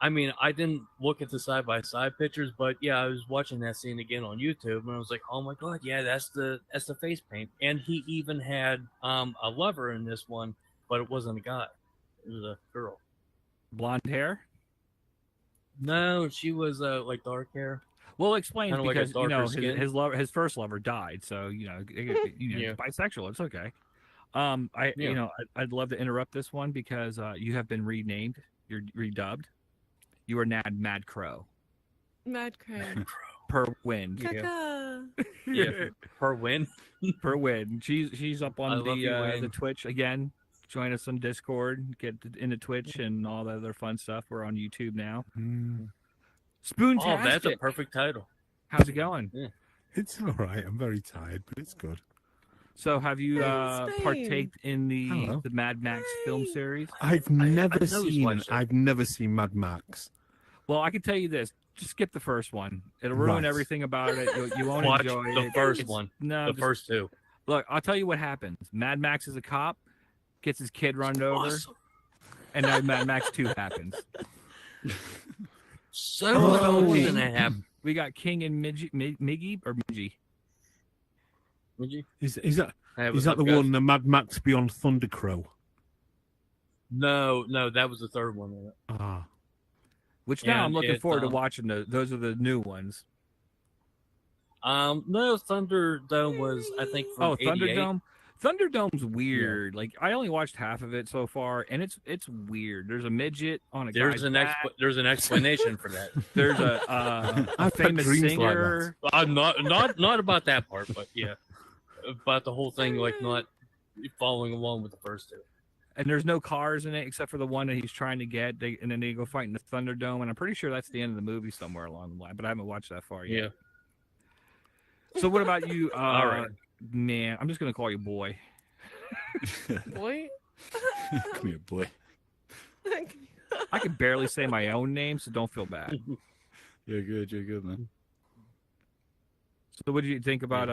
I mean, I didn't look at the side-by-side pictures, but yeah, I was watching that scene again on YouTube, and I was like, "Oh my god, yeah, that's the face paint." And he even had a lover in this one, but it wasn't a guy; it was a girl. Blonde hair? No, she was like dark hair. Well, explain Kinda like a because darker skin. his first lover died, so Yeah. bisexual. It's okay. I'd love to interrupt this one because you have been renamed. You're redubbed. You are now Mad Crow. Mad Crow. Per win. Caca. Yeah, per win. Per win. She's up I on love you, the Wayne. Twitch again. Join us on Discord. Get into Twitch and all the other fun stuff. We're on YouTube now. Spoontastic. Oh, that's a perfect title. How's it going? Yeah. It's all right. I'm very tired, but it's good. So, have you Hey, Spain. partaked in Hello. the Mad Max film series? I've know never he's seen. watched it. I've never seen Mad Max. Well, I can tell you this: just skip the first one. It'll ruin Right. everything about it. You won't Watch enjoy the it. first It's- one. No, The just- first two. Look, I'll tell you what happens. Mad Max is a cop, gets his kid run over, Awesome. and now Mad Max 2 happens. So Oh. much going to happen. We got King and Miggy or Midgie. Would you? Is that Hey, is what's that up, the guys? one? The Mad Max Beyond Thundercrow. No, that was the third one. Ah, Which now I'm And looking it, forward to watching. Those are the new ones. No, Thunderdome was, I think, from Oh, 88. Thunderdome. Thunderdome's weird. Like I only watched half of it so far, and it's weird. There's a midget on a There's guy's back. there's an explanation for that. There's a I've had famous dreams like singer. Not about that part, but yeah, about the whole thing, like not following along with the first two. and there's no cars in it except for the one that he's trying to get. And then they go fight in the Thunderdome, and I'm pretty sure that's the end of the movie somewhere along the line. But I haven't watched that far yet. Yeah. So what about you? All right. Man, I'm just gonna call you boy. Boy. Come here, boy. I can barely say my own name, so don't feel bad. You're good, man. So what did you think about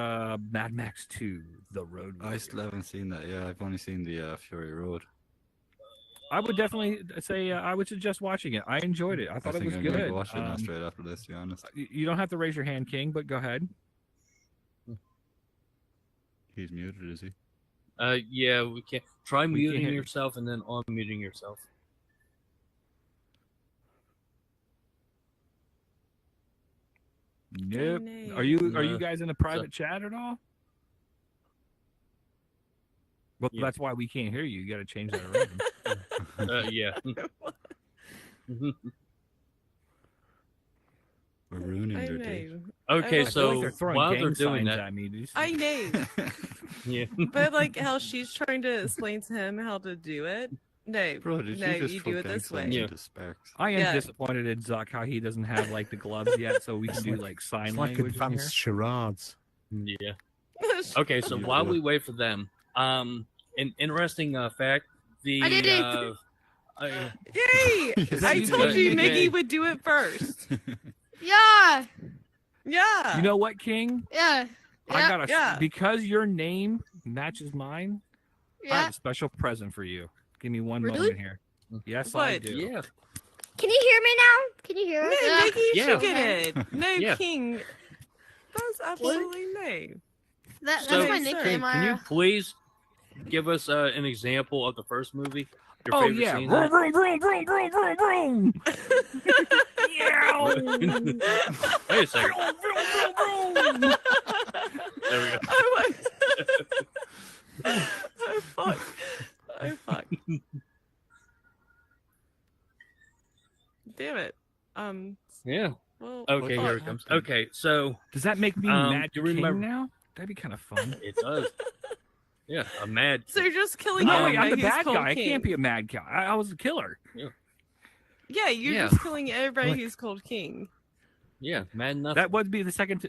Mad Max 2, The Road I Warrior? still haven't seen that. Yeah, I've only seen the Fury Road. I would definitely say I would suggest watching it. I enjoyed it. I thought it was I'm good. gonna watch it now straight after this, to be honest. You don't have to raise your hand, King, but go ahead. He's muted, is he? Yeah, we can't. Try We muting can't- yourself and then unmuting yourself. Nope. nay. Are you No. guys in a private chat at all? Well, Yeah. that's why we can't hear you. You got to change that around. Yeah. We're ruining I their day. know. Okay, I I feel so like they're throwing while gang they're doing signs that, at me. Dude. I know. yeah. But like how she's trying to explain to him how to do it. No, Bro, did no, you just you throw do it gang this way. signs Yeah. into sparks? I am Yeah. disappointed in Zuck how he doesn't have like the gloves yet, so we can do like sign It's like language in here. advanced charades. Yeah. Okay, so Yeah. while we wait for them, an interesting fact: the I did it. Yay! Is I that told you? you Mickey Yay. would do it first. Yeah. Yeah. You know what, King? Yeah. I Yeah. got Yeah. because your name matches mine. I have Yeah. a special present for you. Give me one Really? moment here. Yes, I What? do. Yeah. Can you hear me now? Can you hear No, us? Mickey, you Yeah. should get it. No, Yeah. King. That's absolutely no. That's So- my Hey, sir, nickname. Can you Ira. please give us an example of the first movie? Your Oh favorite yeah. scene? Vroom, vroom, vroom, vroom, vroom, vroom, vroom. Wait a second. Vroom, vroom, vroom, vroom. There we go. Oh fuck. Oh fuck. Damn it. Yeah. Well, Okay, fuck. here it comes. Okay, so Does that make me Mad do you King remember- now? That'd be kind of fun. it does. Yeah, a mad. So you're just killing No, wait, everybody I'm the who's bad called guy. I King. can't be a mad guy. I was a killer. Yeah, you're Yeah. just killing everybody Like- who's called King. Yeah, mad enough. That would be the second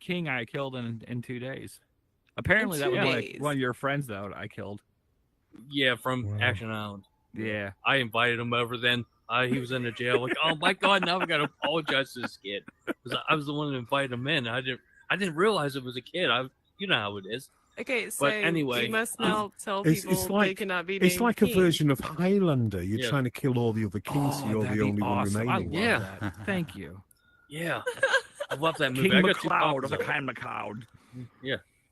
king I killed in 2 days. Apparently, In that 2 was like days. one of your friends though. I killed. Yeah, from Wow. Action Island. Yeah. I invited him over. Then he was in the jail. Like, oh my god, now I got to apologize to this kid because I was the one that invited him in. I didn't realize it was a kid. You know how it is. Okay, so But anyway, you must now tell It's- people it's like- they cannot be It's named like King. a version of Highlander. You're Yeah. trying to kill all the other kings, so you're that'd the be only awesome. I one love remaining. Yeah. that. Thank you. Yeah, I love that movie. King I got 2 McLeod copies of the of it. Clan McLeod.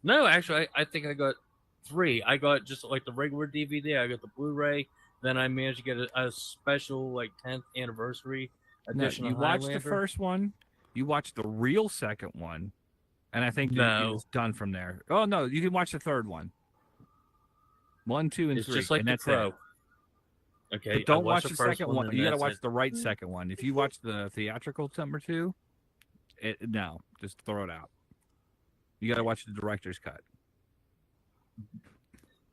No, actually, I think I got 3. I got just like the regular DVD. I got the Blu-ray. Then I managed to get a special like 10th anniversary No, edition. you of watched the Highlander. first one. You watched the real second one, and I think that No. it's done from there. Oh no, you can watch the third one. 1, 2, and It's 3. just like and the that's Crow. it. Okay, But don't I watch watched the first second one. and You got to that's watch it. the right second one. If you watch the theatrical number 2, no, just throw it out. You got to watch the director's cut.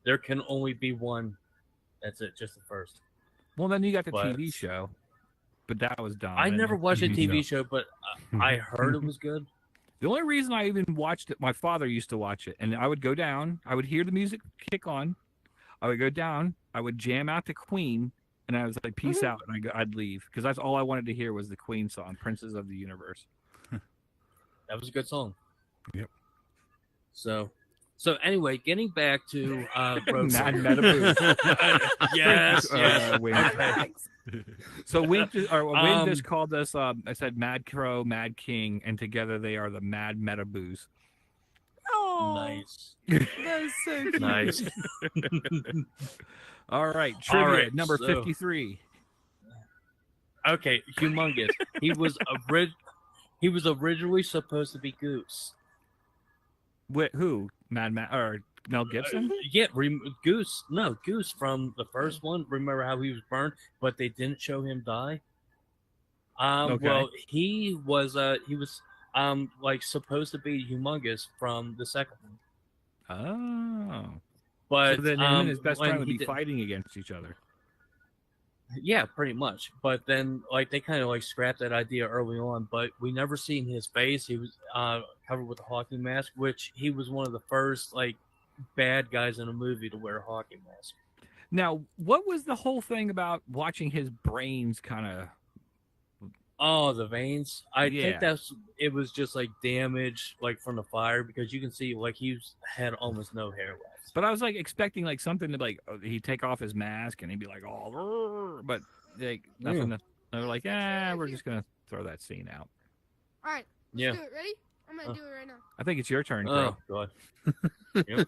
There can only be one. That's it, just the first. Well, then you got the But- TV show, but that was dumb. I and- never watched a Mhm. TV show, but I heard it was good. The only reason I even watched it, my father used to watch it, and I would go down, I would hear the music kick on, I would go down, I would jam out to Queen, and I was like, "Peace out," and I'd leave because that's all I wanted to hear was the Queen song, "Princes of the Universe." That was a good song. Yep. So anyway, getting back to Road Mad Warrior. Metaboo. Yes, yes. Wink. So Wink just Um, called us. I said Mad Crow, Mad King, and together they are the Mad Metaboos. Oh, Nice, that's so cute. nice. All right, trivia right, number so- 53. Okay, humongous. He was originally supposed to be Goose. Who? Or Mel Gibson? Yeah, Goose. No, Goose from the first one. Remember how he was burned, but they didn't show him die. Okay. Well, he was like supposed to be humongous from the second one. Oh. But So then him and his best when friend would he be did- fighting against each other. Yeah, pretty much. But then, like, they kind of like scrapped that idea early on. But we never seen his face. He was covered with a hockey mask, which he was one of the first like bad guys in a movie to wear a hockey mask. Now, what was the whole thing about watching his brains kind of? Oh, the veins. I Yeah. think it was just like damage, like from the fire, because you can see like had almost no hair left. But I was like expecting like something to like he'd take off his mask and he'd be like, oh, "Rrr," but like nothing. They're like, we're just gonna throw that scene out. All right. Yeah. Let's do it. Ready? I'm gonna do it right now. I think it's your turn, Oh Crow. God.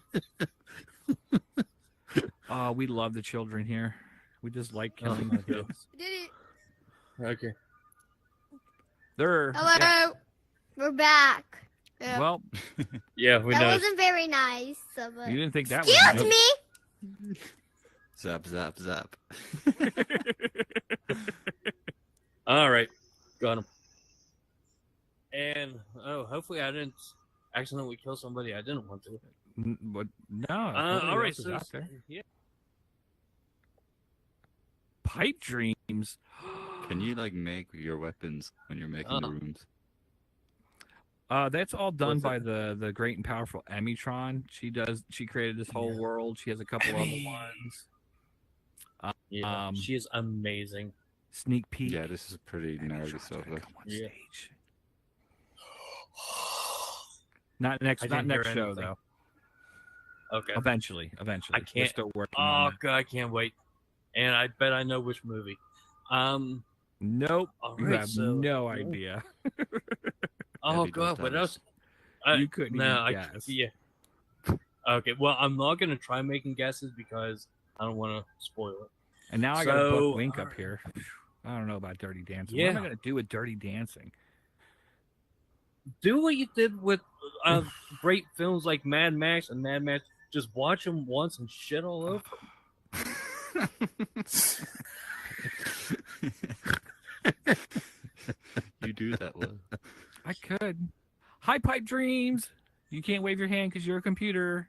Oh, we love the children here. We just like killing my the kids. I did it. Okay. They're Hello. yeah, We're back. Yeah. well, Yeah, we that know. wasn't very nice. So, but... you didn't think that was Excuse nice. me. Zap, zap, zap. All right, got him. And hopefully I didn't accidentally kill somebody I didn't want to. But no. All nobody right, else is so out there. yeah. Pipe dreams. Can you like make your weapons when you're making the rooms? That's all done What's by the great and powerful Emitron. She created this whole world. She has a couple other ones. Yeah, she is amazing. Sneak peek. Yeah, this is pretty nerdy stuff. Come on Yeah. stage. Not next I didn't show hear though. anything. Okay. Eventually. I We're can't. still working Oh on God, I can't wait. And I bet I know which movie. Nope. All You right, have so- no idea. Oh Debbie, don't God, tell what us. else? You couldn't no, even I guess. yeah. Okay, well, I'm not gonna try making guesses because I don't want to spoil it. And now I got a So, book Wink up alright. here. I don't know about Dirty Dancing. What am I Yeah. going to do with Dirty Dancing? Do what you did with great films like Mad Max and Mad Max. Just watch them once and shit all over. You do that well. I could. Hi, Pipe Dreams. You can't wave your hand because you're a computer.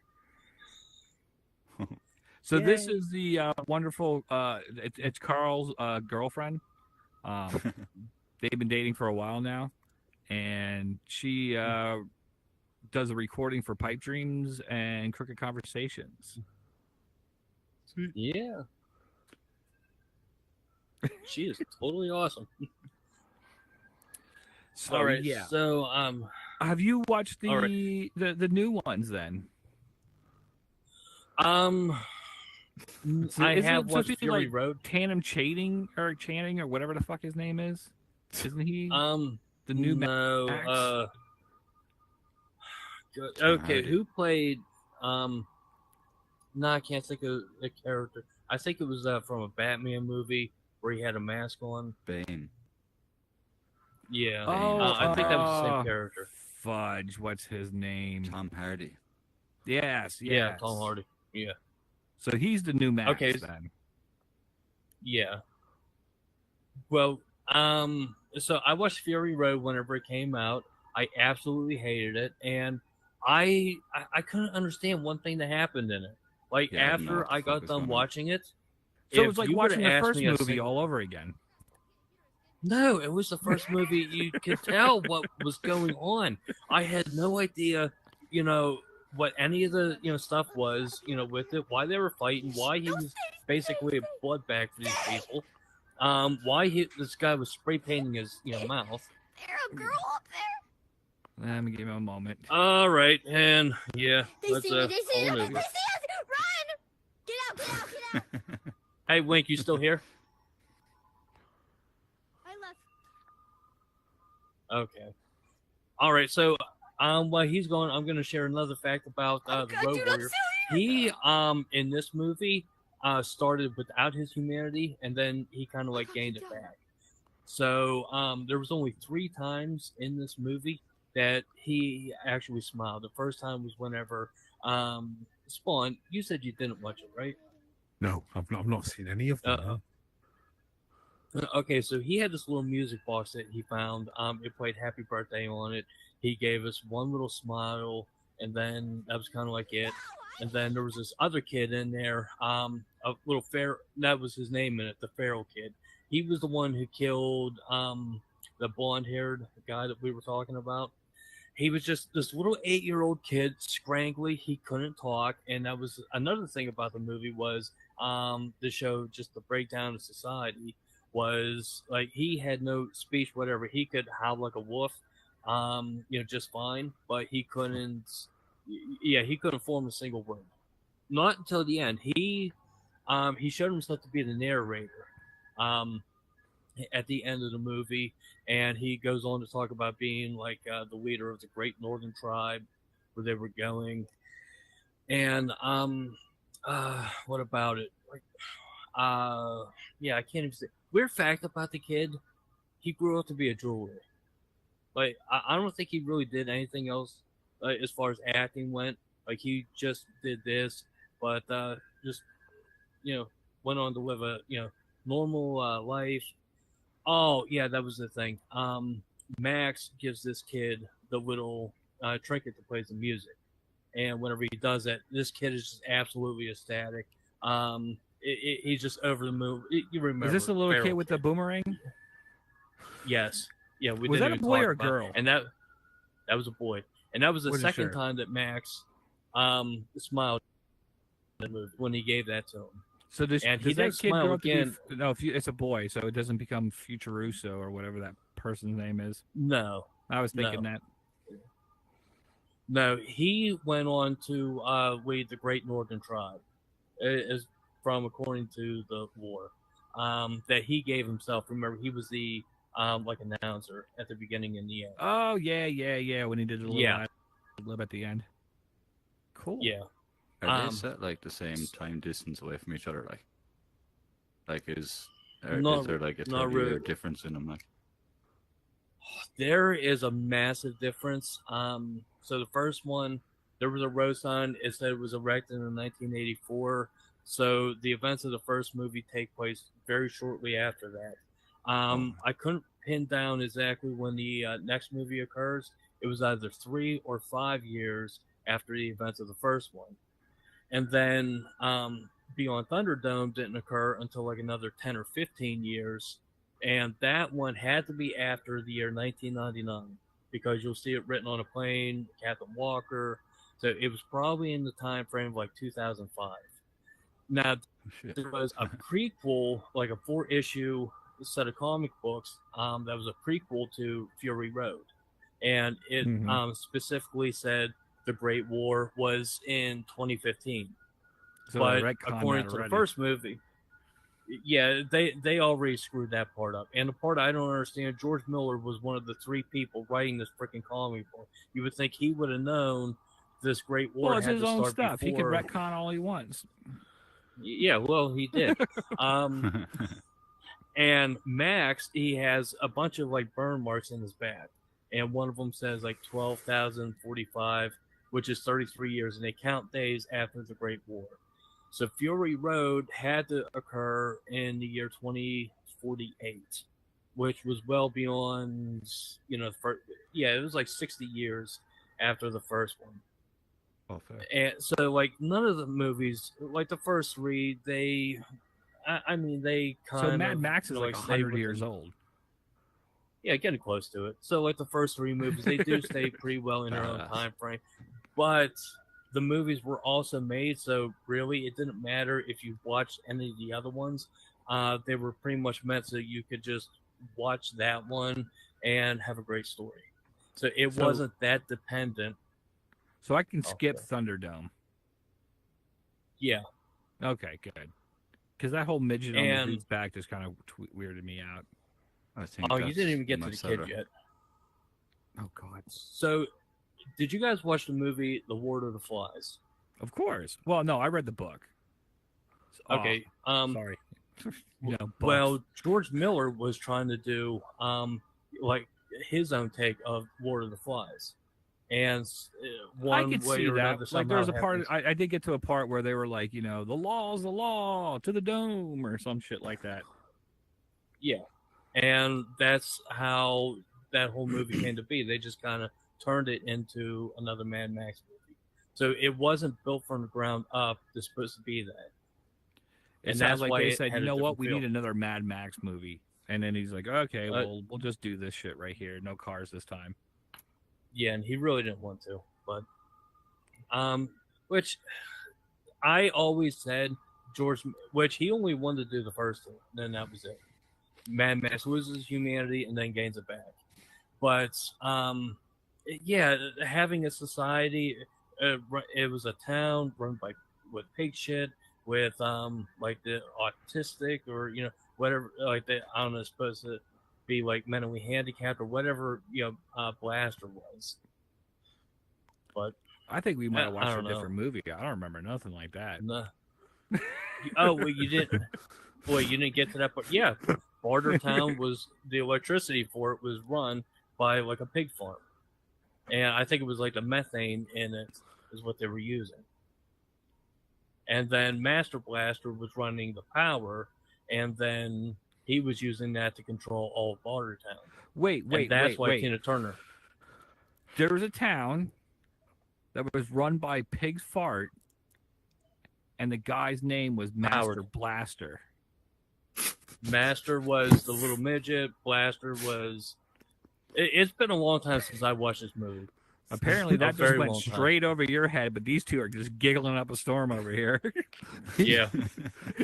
So this is the wonderful. It's Carl's girlfriend. They've been dating for a while now, and she does a recording for Pipe Dreams and Crooked Conversations. Yeah. She is totally awesome. So All right, yeah. so Have you watched the all right. the new ones then? I Isn't have it supposed watched to be Fury like Road. Tandem Channing or whatever the fuck his name is. Isn't he the new no, Max? good. Tom Okay, Hardy. who played no, I can't think of the character. I think it was from a Batman movie where he had a mask on. Bane. Yeah. Oh, I think that was the same character. Fudge, what's his name? Tom Hardy. Yes, Yeah, yes. Tom Hardy. Yeah. So he's the new Max Okay. then. Yeah. Well, so I watched Fury Road whenever it came out. I absolutely hated it, and I couldn't understand one thing that happened in it. Like Yeah, I didn't know after what the I fuck got was done going on. watching it, So if it was like you watching would've the asked first me a movie single- all over again. No, it was the first movie. You could tell what was going on. I had no idea, what any of the stuff was, with it, why they were fighting, why he was basically a blood bag for these people, why this guy was spray painting his mouth. There a girl up there. Let me give him a moment. All right, and yeah, They that's see me. a They see whole us. They new- see us. Run! Get out! Get out! Get out! Hey, Wink, you still here? I left. Okay. All right. So, while he's going, I'm going to share another fact about the Road dude, I'm Warrior. He, in this movie, started without his humanity, and then he kind of like gained it back. So, there was only 3 times in this movie that he actually smiled. The first time was whenever Spawn. You said you didn't watch it, right? No, I've not seen any of them. Uh-oh. Okay, so he had this little music box that he found. It played "Happy Birthday" on it. He gave us one little smile, and then that was kind of like it. and then there was this other kid in there, a little fair. That was his name in it, the feral kid. He was the one who killed the blonde-haired guy that we were talking about. He was just this little 8-year-old kid, scrangly. He couldn't talk, and that was another thing about the movie was the show, just the breakdown of society was like he had no speech, whatever. He could howl like a wolf, just fine, but he couldn't. Yeah, he couldn't form a single word. Not until the end. He showed himself to be the narrator. At the end of the movie, and he goes on to talk about being like the leader of the Great Northern Tribe, where they were going. And what about it? Like, yeah, I can't even say. Weird fact about the kid: he grew up to be a jeweler. Like, I don't think he really did anything else as far as acting went. Like, he just did this, but just went on to live a normal life. Oh, yeah, that was the thing. Max gives this kid the little trinket that plays the music. And whenever he does that, this kid is just absolutely ecstatic. He's just over the moon. You remember. Is this the little kid with the boomerang? Yes. Yeah, we was didn't that a even boy talk or a about girl? it. And that was a boy. And that was the What is second shirt? time that Max smiled when he gave that to him. So does And that he didn't kid smile grow up again. to be? No, it's a boy, so it doesn't become Futuruso or whatever that person's name is. No. I was thinking No. that. No, he went on to lead the Great Northern Tribe, as from according to the war that he gave himself. Remember, he was the like announcer at the beginning and the end. Oh yeah. When he did the little Yeah. ad lib at the end. Cool. Yeah. Are they set like the same time distance away from each other? Is there like a not 30-year really. difference in them? Like, There is a massive difference. So the first one, there was a road sign. It said it was erected in 1984. So the events of the first movie take place very shortly after that. I couldn't pin down exactly when the next movie occurs. It was either 3 or 5 years after the events of the first one. And then Beyond Thunderdome didn't occur until like another 10 or 15 years. And that one had to be after the year 1999 because you'll see it written on a plane, Captain Walker. So it was probably in the time frame of like 2005. Now, there was a prequel, like a 4-issue set of comic books that was a prequel to Fury Road. And it specifically said the Great War was in 2015. So but retcon according that to the already. first movie, yeah, they already screwed that part up. And the part I don't understand, George Miller was one of the 3 people writing this freaking comic book. You would think he would have known this Great War Well, it's had his to own start stuff. He can before. retcon all he wants. Yeah, well, he did. And Max, he has a bunch of like burn marks in his back, and one of them says like 12,045, which is 33 years, and they count days after the Great War. So Fury Road had to occur in the year 2048, which was well beyond, it was like 60 years after the first one. And so, like, none of the movies, like the first 3, they kind So of. Mad Max is like stay 100 years within- old. Yeah, getting close to it. So, like the first 3 movies, they do stay pretty well in their own time frame. But the movies were also made, so really it didn't matter if you watched any of the other ones. They were pretty much meant so you could just watch that one and have a great story. So it wasn't that dependent. So I can skip Thunderdome. Yeah. Okay, good. Because that whole midget on And- the dude's back just kind of weirded me out. I think. Oh, you didn't even get to the kid yet. Oh God. So, did you guys watch the movie The Lord of the Flies? Of course. Well, no, I read the book. Oh, Okay. sorry. Books. Well, George Miller was trying to do like his own take of Lord of the Flies, and one I could way see or another, that. Like, there's a somehow part. happens- I did get to a part where they were like, the law's the law to the dome or some shit like that. Yeah, and that's how that whole movie came to be. They just kind of turned it into another Mad Max movie. So it wasn't built from the ground up. It's supposed to be that. It And sounds that's like why they it said, had you a know what, different we feel. need another Mad Max movie. And then he's like, okay, well, we'll just do this shit right here. No cars this time. Yeah, and he really didn't want to, but which I always said which he only wanted to do the first one, then that was it. Mad Max loses humanity and then gains it back. But yeah, having a society, it was a town run with pig shit, with like the autistic or whatever, like I don't know, supposed to be like mentally handicapped or whatever Blaster was. But I think we might have watched a don't know. different movie. I don't remember nothing like that. No. Oh, well, you didn't. Boy, you didn't get to that part. Yeah, Bartertown was the electricity for it was run by like a pig farm, and I think it was like the methane in it is what they were using. And then Master Blaster was running the power, and then he was using that to control all of Bartertown. Wait, and that's why Tina Turner. There was a town that was run by Pig's Fart, and the guy's name was Master Blaster. Master was the little midget. Blaster was. It's been a long time since I watched this movie. Apparently, that just went straight over your head, but these two are just giggling up a storm over here. Yeah,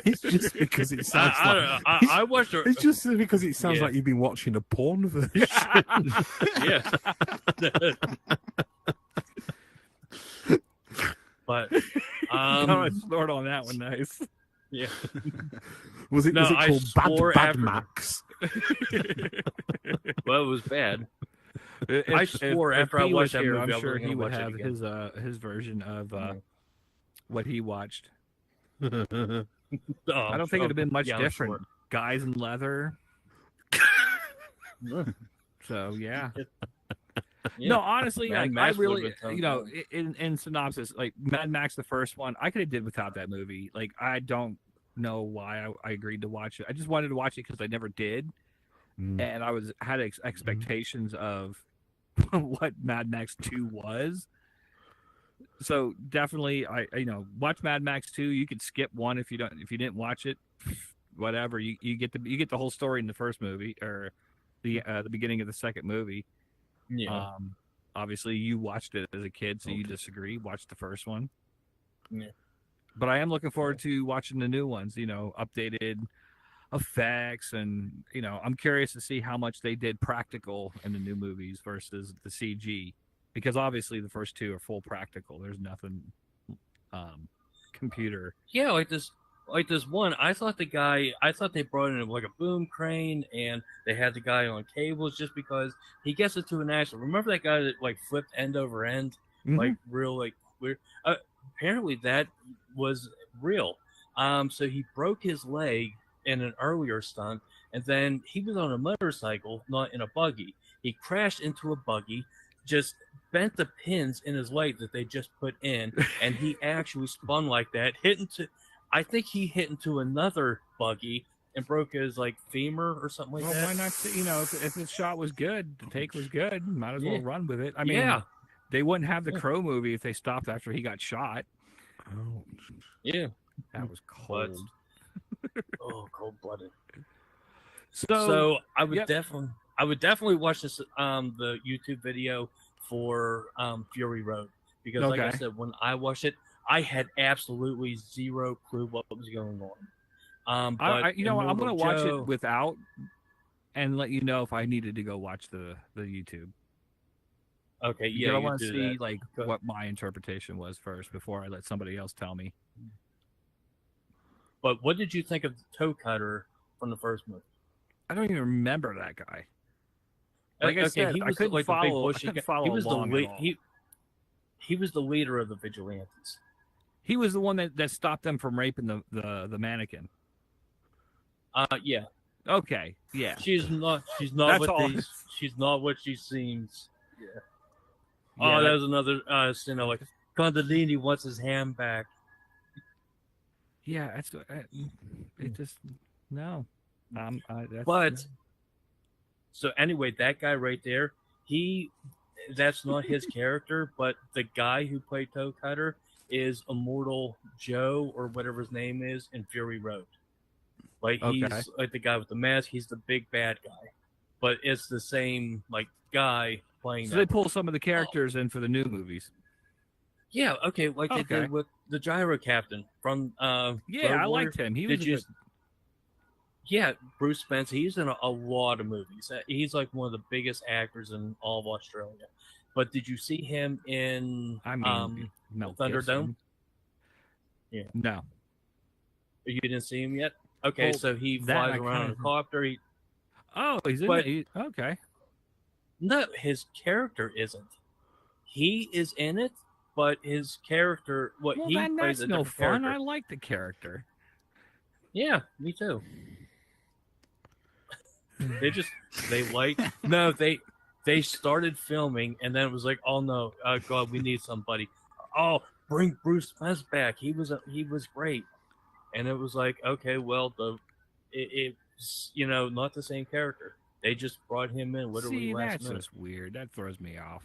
it's just because it sounds I watched it. It's just because it sounds like you've been watching a porn version. Yeah. But I snored on that one. Nice. Yeah. Was it called Bad Max? Well, it was bad. I swore after I watched that movie, I'm sure he would have his version of what he watched. I don't think it would have been much different. Sure. Guys in leather. So yeah. No, honestly, I really, in synopsis, like Mad Max, the first one, I could have did without that movie. Like, I don't know why I agreed to watch it. I just wanted to watch it because I never did, and I had expectations of what Mad Max 2 was. So definitely, I watch Mad Max 2. You could skip one if you didn't watch it. Whatever, you get the whole story in the first movie or the beginning of the second movie. Yeah. Obviously, you watched it as a kid, so you disagree. Watch the first one. Yeah. But I am looking forward to watching the new ones. Updated effects, and I'm curious to see how much they did practical in the new movies versus the CG, because obviously the first two are full practical. There's nothing computer. Yeah, like this one, I thought they brought in like a boom crane and they had the guy on cables just because he gets it to an accident. Remember that guy that like flipped end over end, like real like weird. Apparently that was real. So he broke his leg in an earlier stunt, and then he was on a motorcycle, not in a buggy. He crashed into a buggy, just bent the pins in his leg that they just put in, and he actually spun like that, I think he hit into another buggy and broke his like femur or something like that. Why not? If the shot was good, the take was good, might as well run with it. I mean, they wouldn't have the Crow movie if they stopped after he got shot. Oh, yeah, that was cold. Cold-blooded. So I would definitely watch this the YouTube video for Fury Road, because like I said, when I watched it, I had absolutely zero clue what was going on. But I'm going to watch it without and let you know if I needed to go watch the YouTube. Okay, yeah. I want to see what my interpretation was first before I let somebody else tell me. But what did you think of the toe cutter from the first movie? I don't even remember that guy. Like I said, he was I couldn't follow. He was he was the leader of the vigilantes. He was the one that stopped them from raping the mannequin. Yeah. Okay. Yeah. She's not what she seems. Yeah. Yeah, that was another like Condolini wants his hand back. Yeah, that's it. Just no. But so anyway, that guy right there, that's not his character, but the guy who played Toe Cutter is Immortal Joe or whatever his name is in Fury Road. Like he's Okay. like the guy with the mask. He's the big bad guy, but it's the same like guy playing. So they pull some of the characters in for the new movies. Yeah, okay, like they Okay. did with the Gyro Captain from Yeah, Road I Warrior. liked him. He Did was you? good. Yeah, Bruce Spence. He's in a lot of movies. He's like one of the biggest actors in all of Australia. But did you see him in I mean, Mel Thunderdome? Gibson. Yeah. No. You didn't see him yet? Okay, Well, so he that flies I around in a kinda- copter. He's in But- it. Okay. No, his character isn't. He is in it, but his character, Well, he then plays that's a no different fun. character. I like the character. Yeah, me too. they started filming and then it was like, oh no, God, we need somebody. Oh, bring Bruce Spence back. He was great. And it was like, okay, well, it's not the same character. They just brought him in literally See, last that's minute. just weird. That throws me off.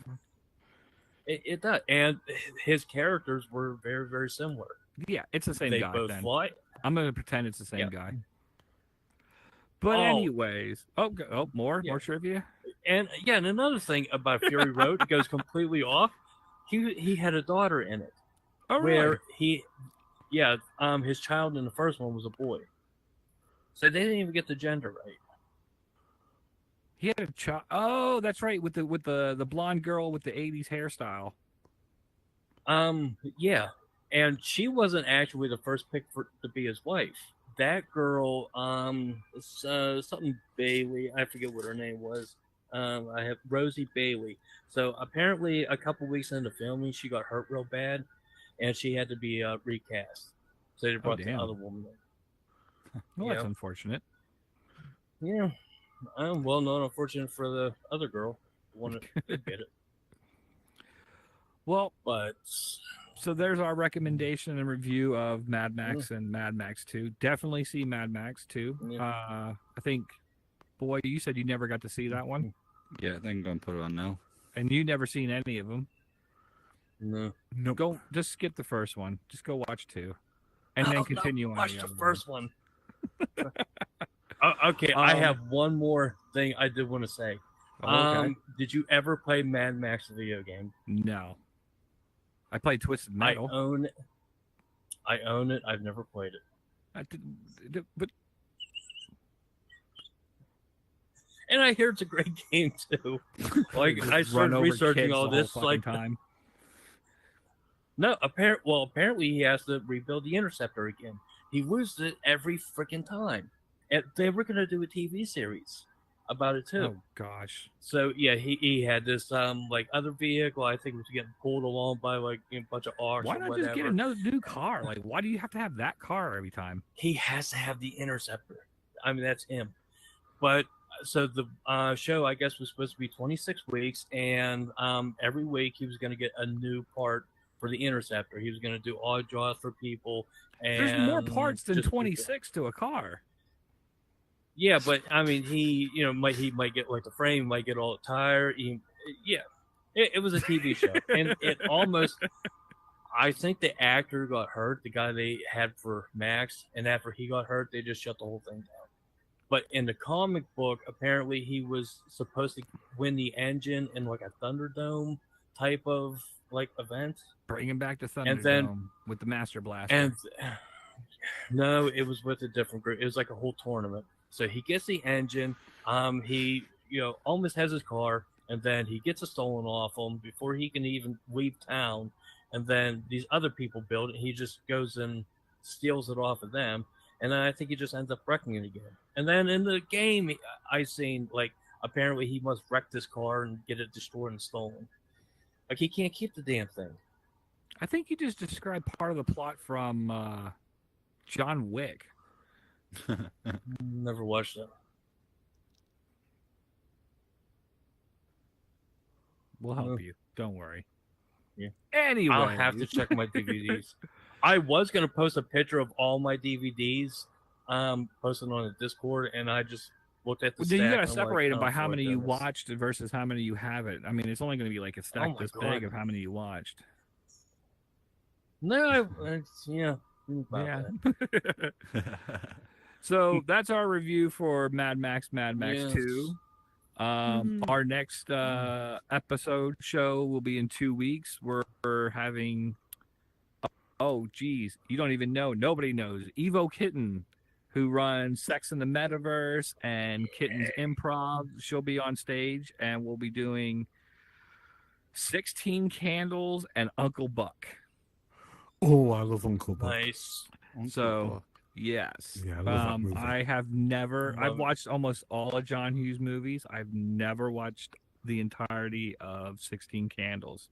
It does, and his characters were very, very similar. Yeah, it's the same They guy. both then. fly. I'm gonna pretend it's the same Yeah. guy. But Oh. anyways, more trivia. And yeah, and another thing about Fury Road, it goes completely off. He had a daughter in it, Oh, where really? his child in the first one was a boy. So they didn't even get the gender right. He had a child. Oh, that's right, with the blonde girl with the '80s hairstyle. Yeah, and she wasn't actually the first pick to be his wife. That girl, something Bailey. I forget what her name was. I have Rosie Bailey. So apparently, a couple weeks into filming, she got hurt real bad, and she had to be recast. So they brought the damn. other woman in. Well, Yeah. that's unfortunate. Yeah. Well, not unfortunate for the other girl. The one that did get it. Well, But so there's our recommendation and review of Mad Max and Mad Max 2. Definitely see Mad Max 2. Yeah. I think, boy, you said you never got to see that one, Yeah, I think I'm gonna put it on now. and you never seen any of them. no. Go, just skip the first one. Just go watch 2, and then continue on. Watch the the other first one. Okay, I have one more thing I did want to say. Okay. Did you ever play Mad Max the video game? No. I played Twisted Metal. I own it. I've never played it. But And I hear it's a great game too. Like just I run started over researching kids all the whole this. fucking Like time. no, apparently he has to rebuild the Interceptor again. He loses it every freaking time. And they were going to do a TV series about it too. Oh gosh. So yeah, he had this like other vehicle. I think it was getting pulled along by like a bunch of arcs. Why or not whatever. just get another new car? Like, why do you have to have that car every time? He has to have the Interceptor. I mean, that's him. But so the show, I guess, was supposed to be 26 weeks, and every week he was going to get a new part for the Interceptor. He was going to do odd jobs for people. And There's more parts than just- 26 to a car. Yeah, but I mean, he might get like the frame, might get all the tire. It was a TV show, and it almost. I think the actor got hurt, the guy they had for Max, and after he got hurt, they just shut the whole thing down. But in the comic book, apparently he was supposed to win the engine in like a Thunderdome type of like event. Bring him back to Thunderdome And then- with the Master Blaster. And no, it was with a different group. It was like a whole tournament. So he gets the engine. He almost has his car, and then he gets it stolen off him before he can even leave town. And then these other people build it. He just goes and steals it off of them. And then I think he just ends up wrecking it again. And then in the game, I seen like apparently he must wreck this car and get it destroyed and stolen. Like he can't keep the damn thing. I think you just described part of the plot from John Wick. Never watched it. We'll help you. Don't worry. Yeah. Anyway, I'll have to check my DVDs. I was gonna post a picture of all my DVDs, posted on the Discord, and I just looked at the Well, you got to stack, and I'm separate them like, by oh, how for many you goodness. watched versus how many you haven't. I mean, it's only going to be like a stack my this God. big of how many you watched. No, yeah. Yeah. So that's our review for Mad Max Yes. 2. Our next episode show will be in 2 weeks. We're having, oh geez, you don't even know, nobody knows, Evo Kitten, who runs Sex in the Metaverse and Kitten's Improv. She'll be on stage, and we'll be doing 16 Candles and Uncle Buck. Oh, I love Uncle Buck. Nice. So yes, Yeah, I love that movie. I have never. I've Love it. watched almost all of John Hughes movies. I've never watched the entirety of 16 Candles.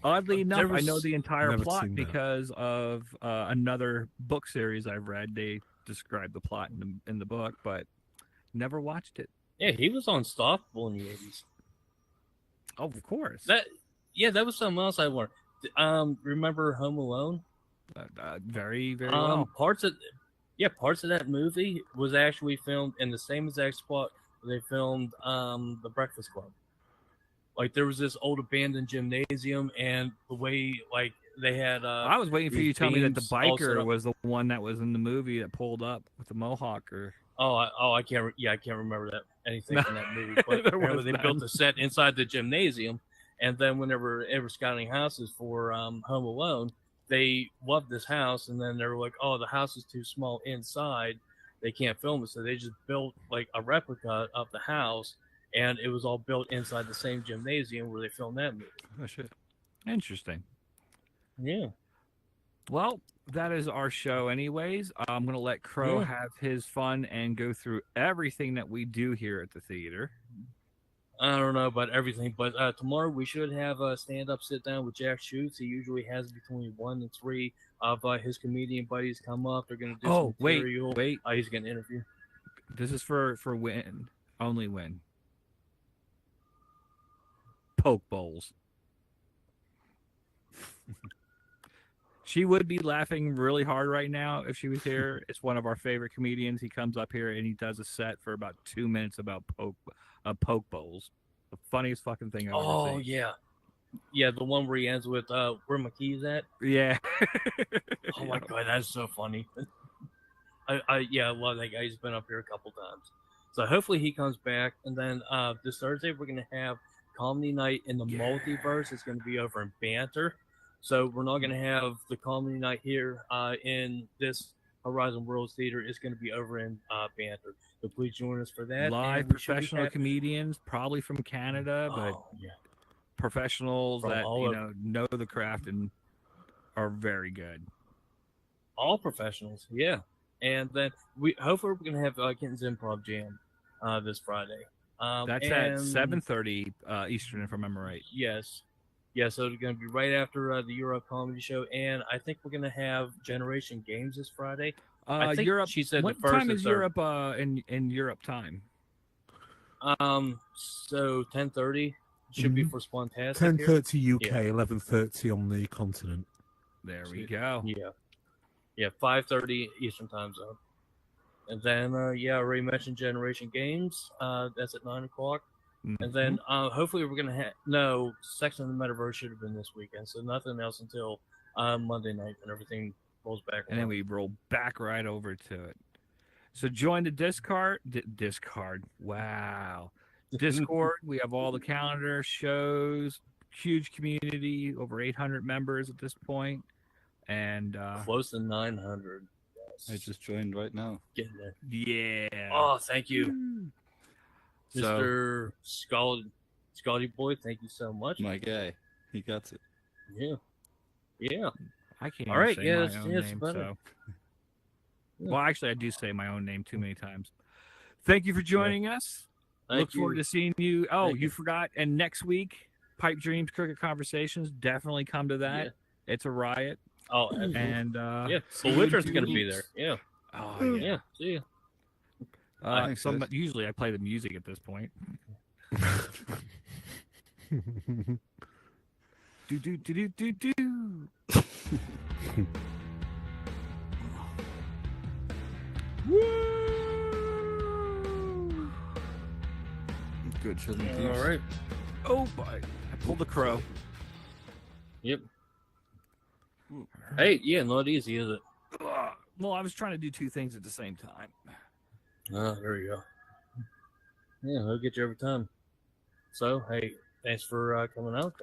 Oddly enough, I know the entire Never plot seen that. because of another book series I've read. They describe the plot in the book, but never watched it. Yeah, he was unstoppable in the 80s. Oh, of course. That was something else I learned. Remember Home Alone? Very, very well. Parts of that movie was actually filmed in the same exact spot where they filmed The Breakfast Club. Like, there was this old abandoned gymnasium, and the way, like, they had I was waiting for you to tell me that the beams all set biker up. was the one that was in the movie that pulled up with the mohawk. Or I can't remember that anything from that movie. But There apparently was they none. built a set inside the gymnasium, and then whenever they were scouting houses for Home Alone, they loved this house, and then they were like, "Oh, the house is too small inside; they can't film it." So they just built like a replica of the house, and it was all built inside the same gymnasium where they filmed that movie. Oh shit! Interesting. Yeah. Well, that is our show, anyways. I'm gonna let Crow Yeah. have his fun and go through everything that we do here at the theater. I don't know about everything, but tomorrow we should have a stand-up sit-down with Jack Schutz. He usually has between 1 and 3 of his comedian buddies come up. They're going to do some material. Wait. He's going to interview. This is for win, only win. Poke bowls. She would be laughing really hard right now if she was here. It's one of our favorite comedians. He comes up here and he does a set for about 2 minutes about poke bowls. The funniest fucking thing I've ever seen. Yeah. Yeah, the one where he ends with, where my keys at? Yeah. Oh, my God, that's so funny. I love that guy. He's been up here a couple times. So hopefully he comes back. And then this Thursday, we're going to have Comedy Night in the Multiverse. It's going to be over in Banter. So we're not going to have the Comedy Night here in this Horizon Worlds Theater. It's going to be over in Banter. So please join us for that. Live And we should be professional comedians, probably from Canada, but professionals From that all know the craft and are very good. All professionals, yeah. And then hopefully we're going to have Kenton's Improv Jam this Friday. That's at 7:30 Eastern, if I remember right. Yes. Yeah, so it's going to be right after the Europe Comedy Show, and I think we're going to have Generation Games this Friday. I think Europe. she said what the first time and is third. Europe in Europe time? So 10:30 should be for Spontastic. 10:30 UK, Yeah. 11:30 on the continent. There we go. Yeah, 5:30 Eastern Time Zone. And then, I already mentioned Generation Games. That's at 9 o'clock. And then hopefully we're going to have... Sex in the Metaverse should have been this weekend. So nothing else until Monday night when everything rolls back. And then we roll back right over to it. So join the Discord. Wow. Discord. We have all the calendar shows. Huge community. Over 800 members at this point. And close to 900. I just joined right now. Getting there. Yeah. Oh, thank you. Mr. Scotty Boy, thank you so much. My guy. He got it. Yeah. I can't All right, even say my own name. better. So. Well, actually, I do say my own name too many times. Thank you for joining us. Look forward to seeing you. Oh, you forgot. And next week, Pipe Dreams, Crooked Conversations. Definitely come to that. Yeah. It's a riot. Oh, absolutely. And Belligerent's going to be there. Yeah. Oh, yeah. See ya. Usually I play the music at this point. do. Woo! good, children thieves. All right. Oh boy, I pulled the crow. Yep. Hey, yeah, not easy, is it? Well, I was trying to do two things at the same time. Oh, there you go. Yeah, he'll get you every time. So, hey, thanks for coming out.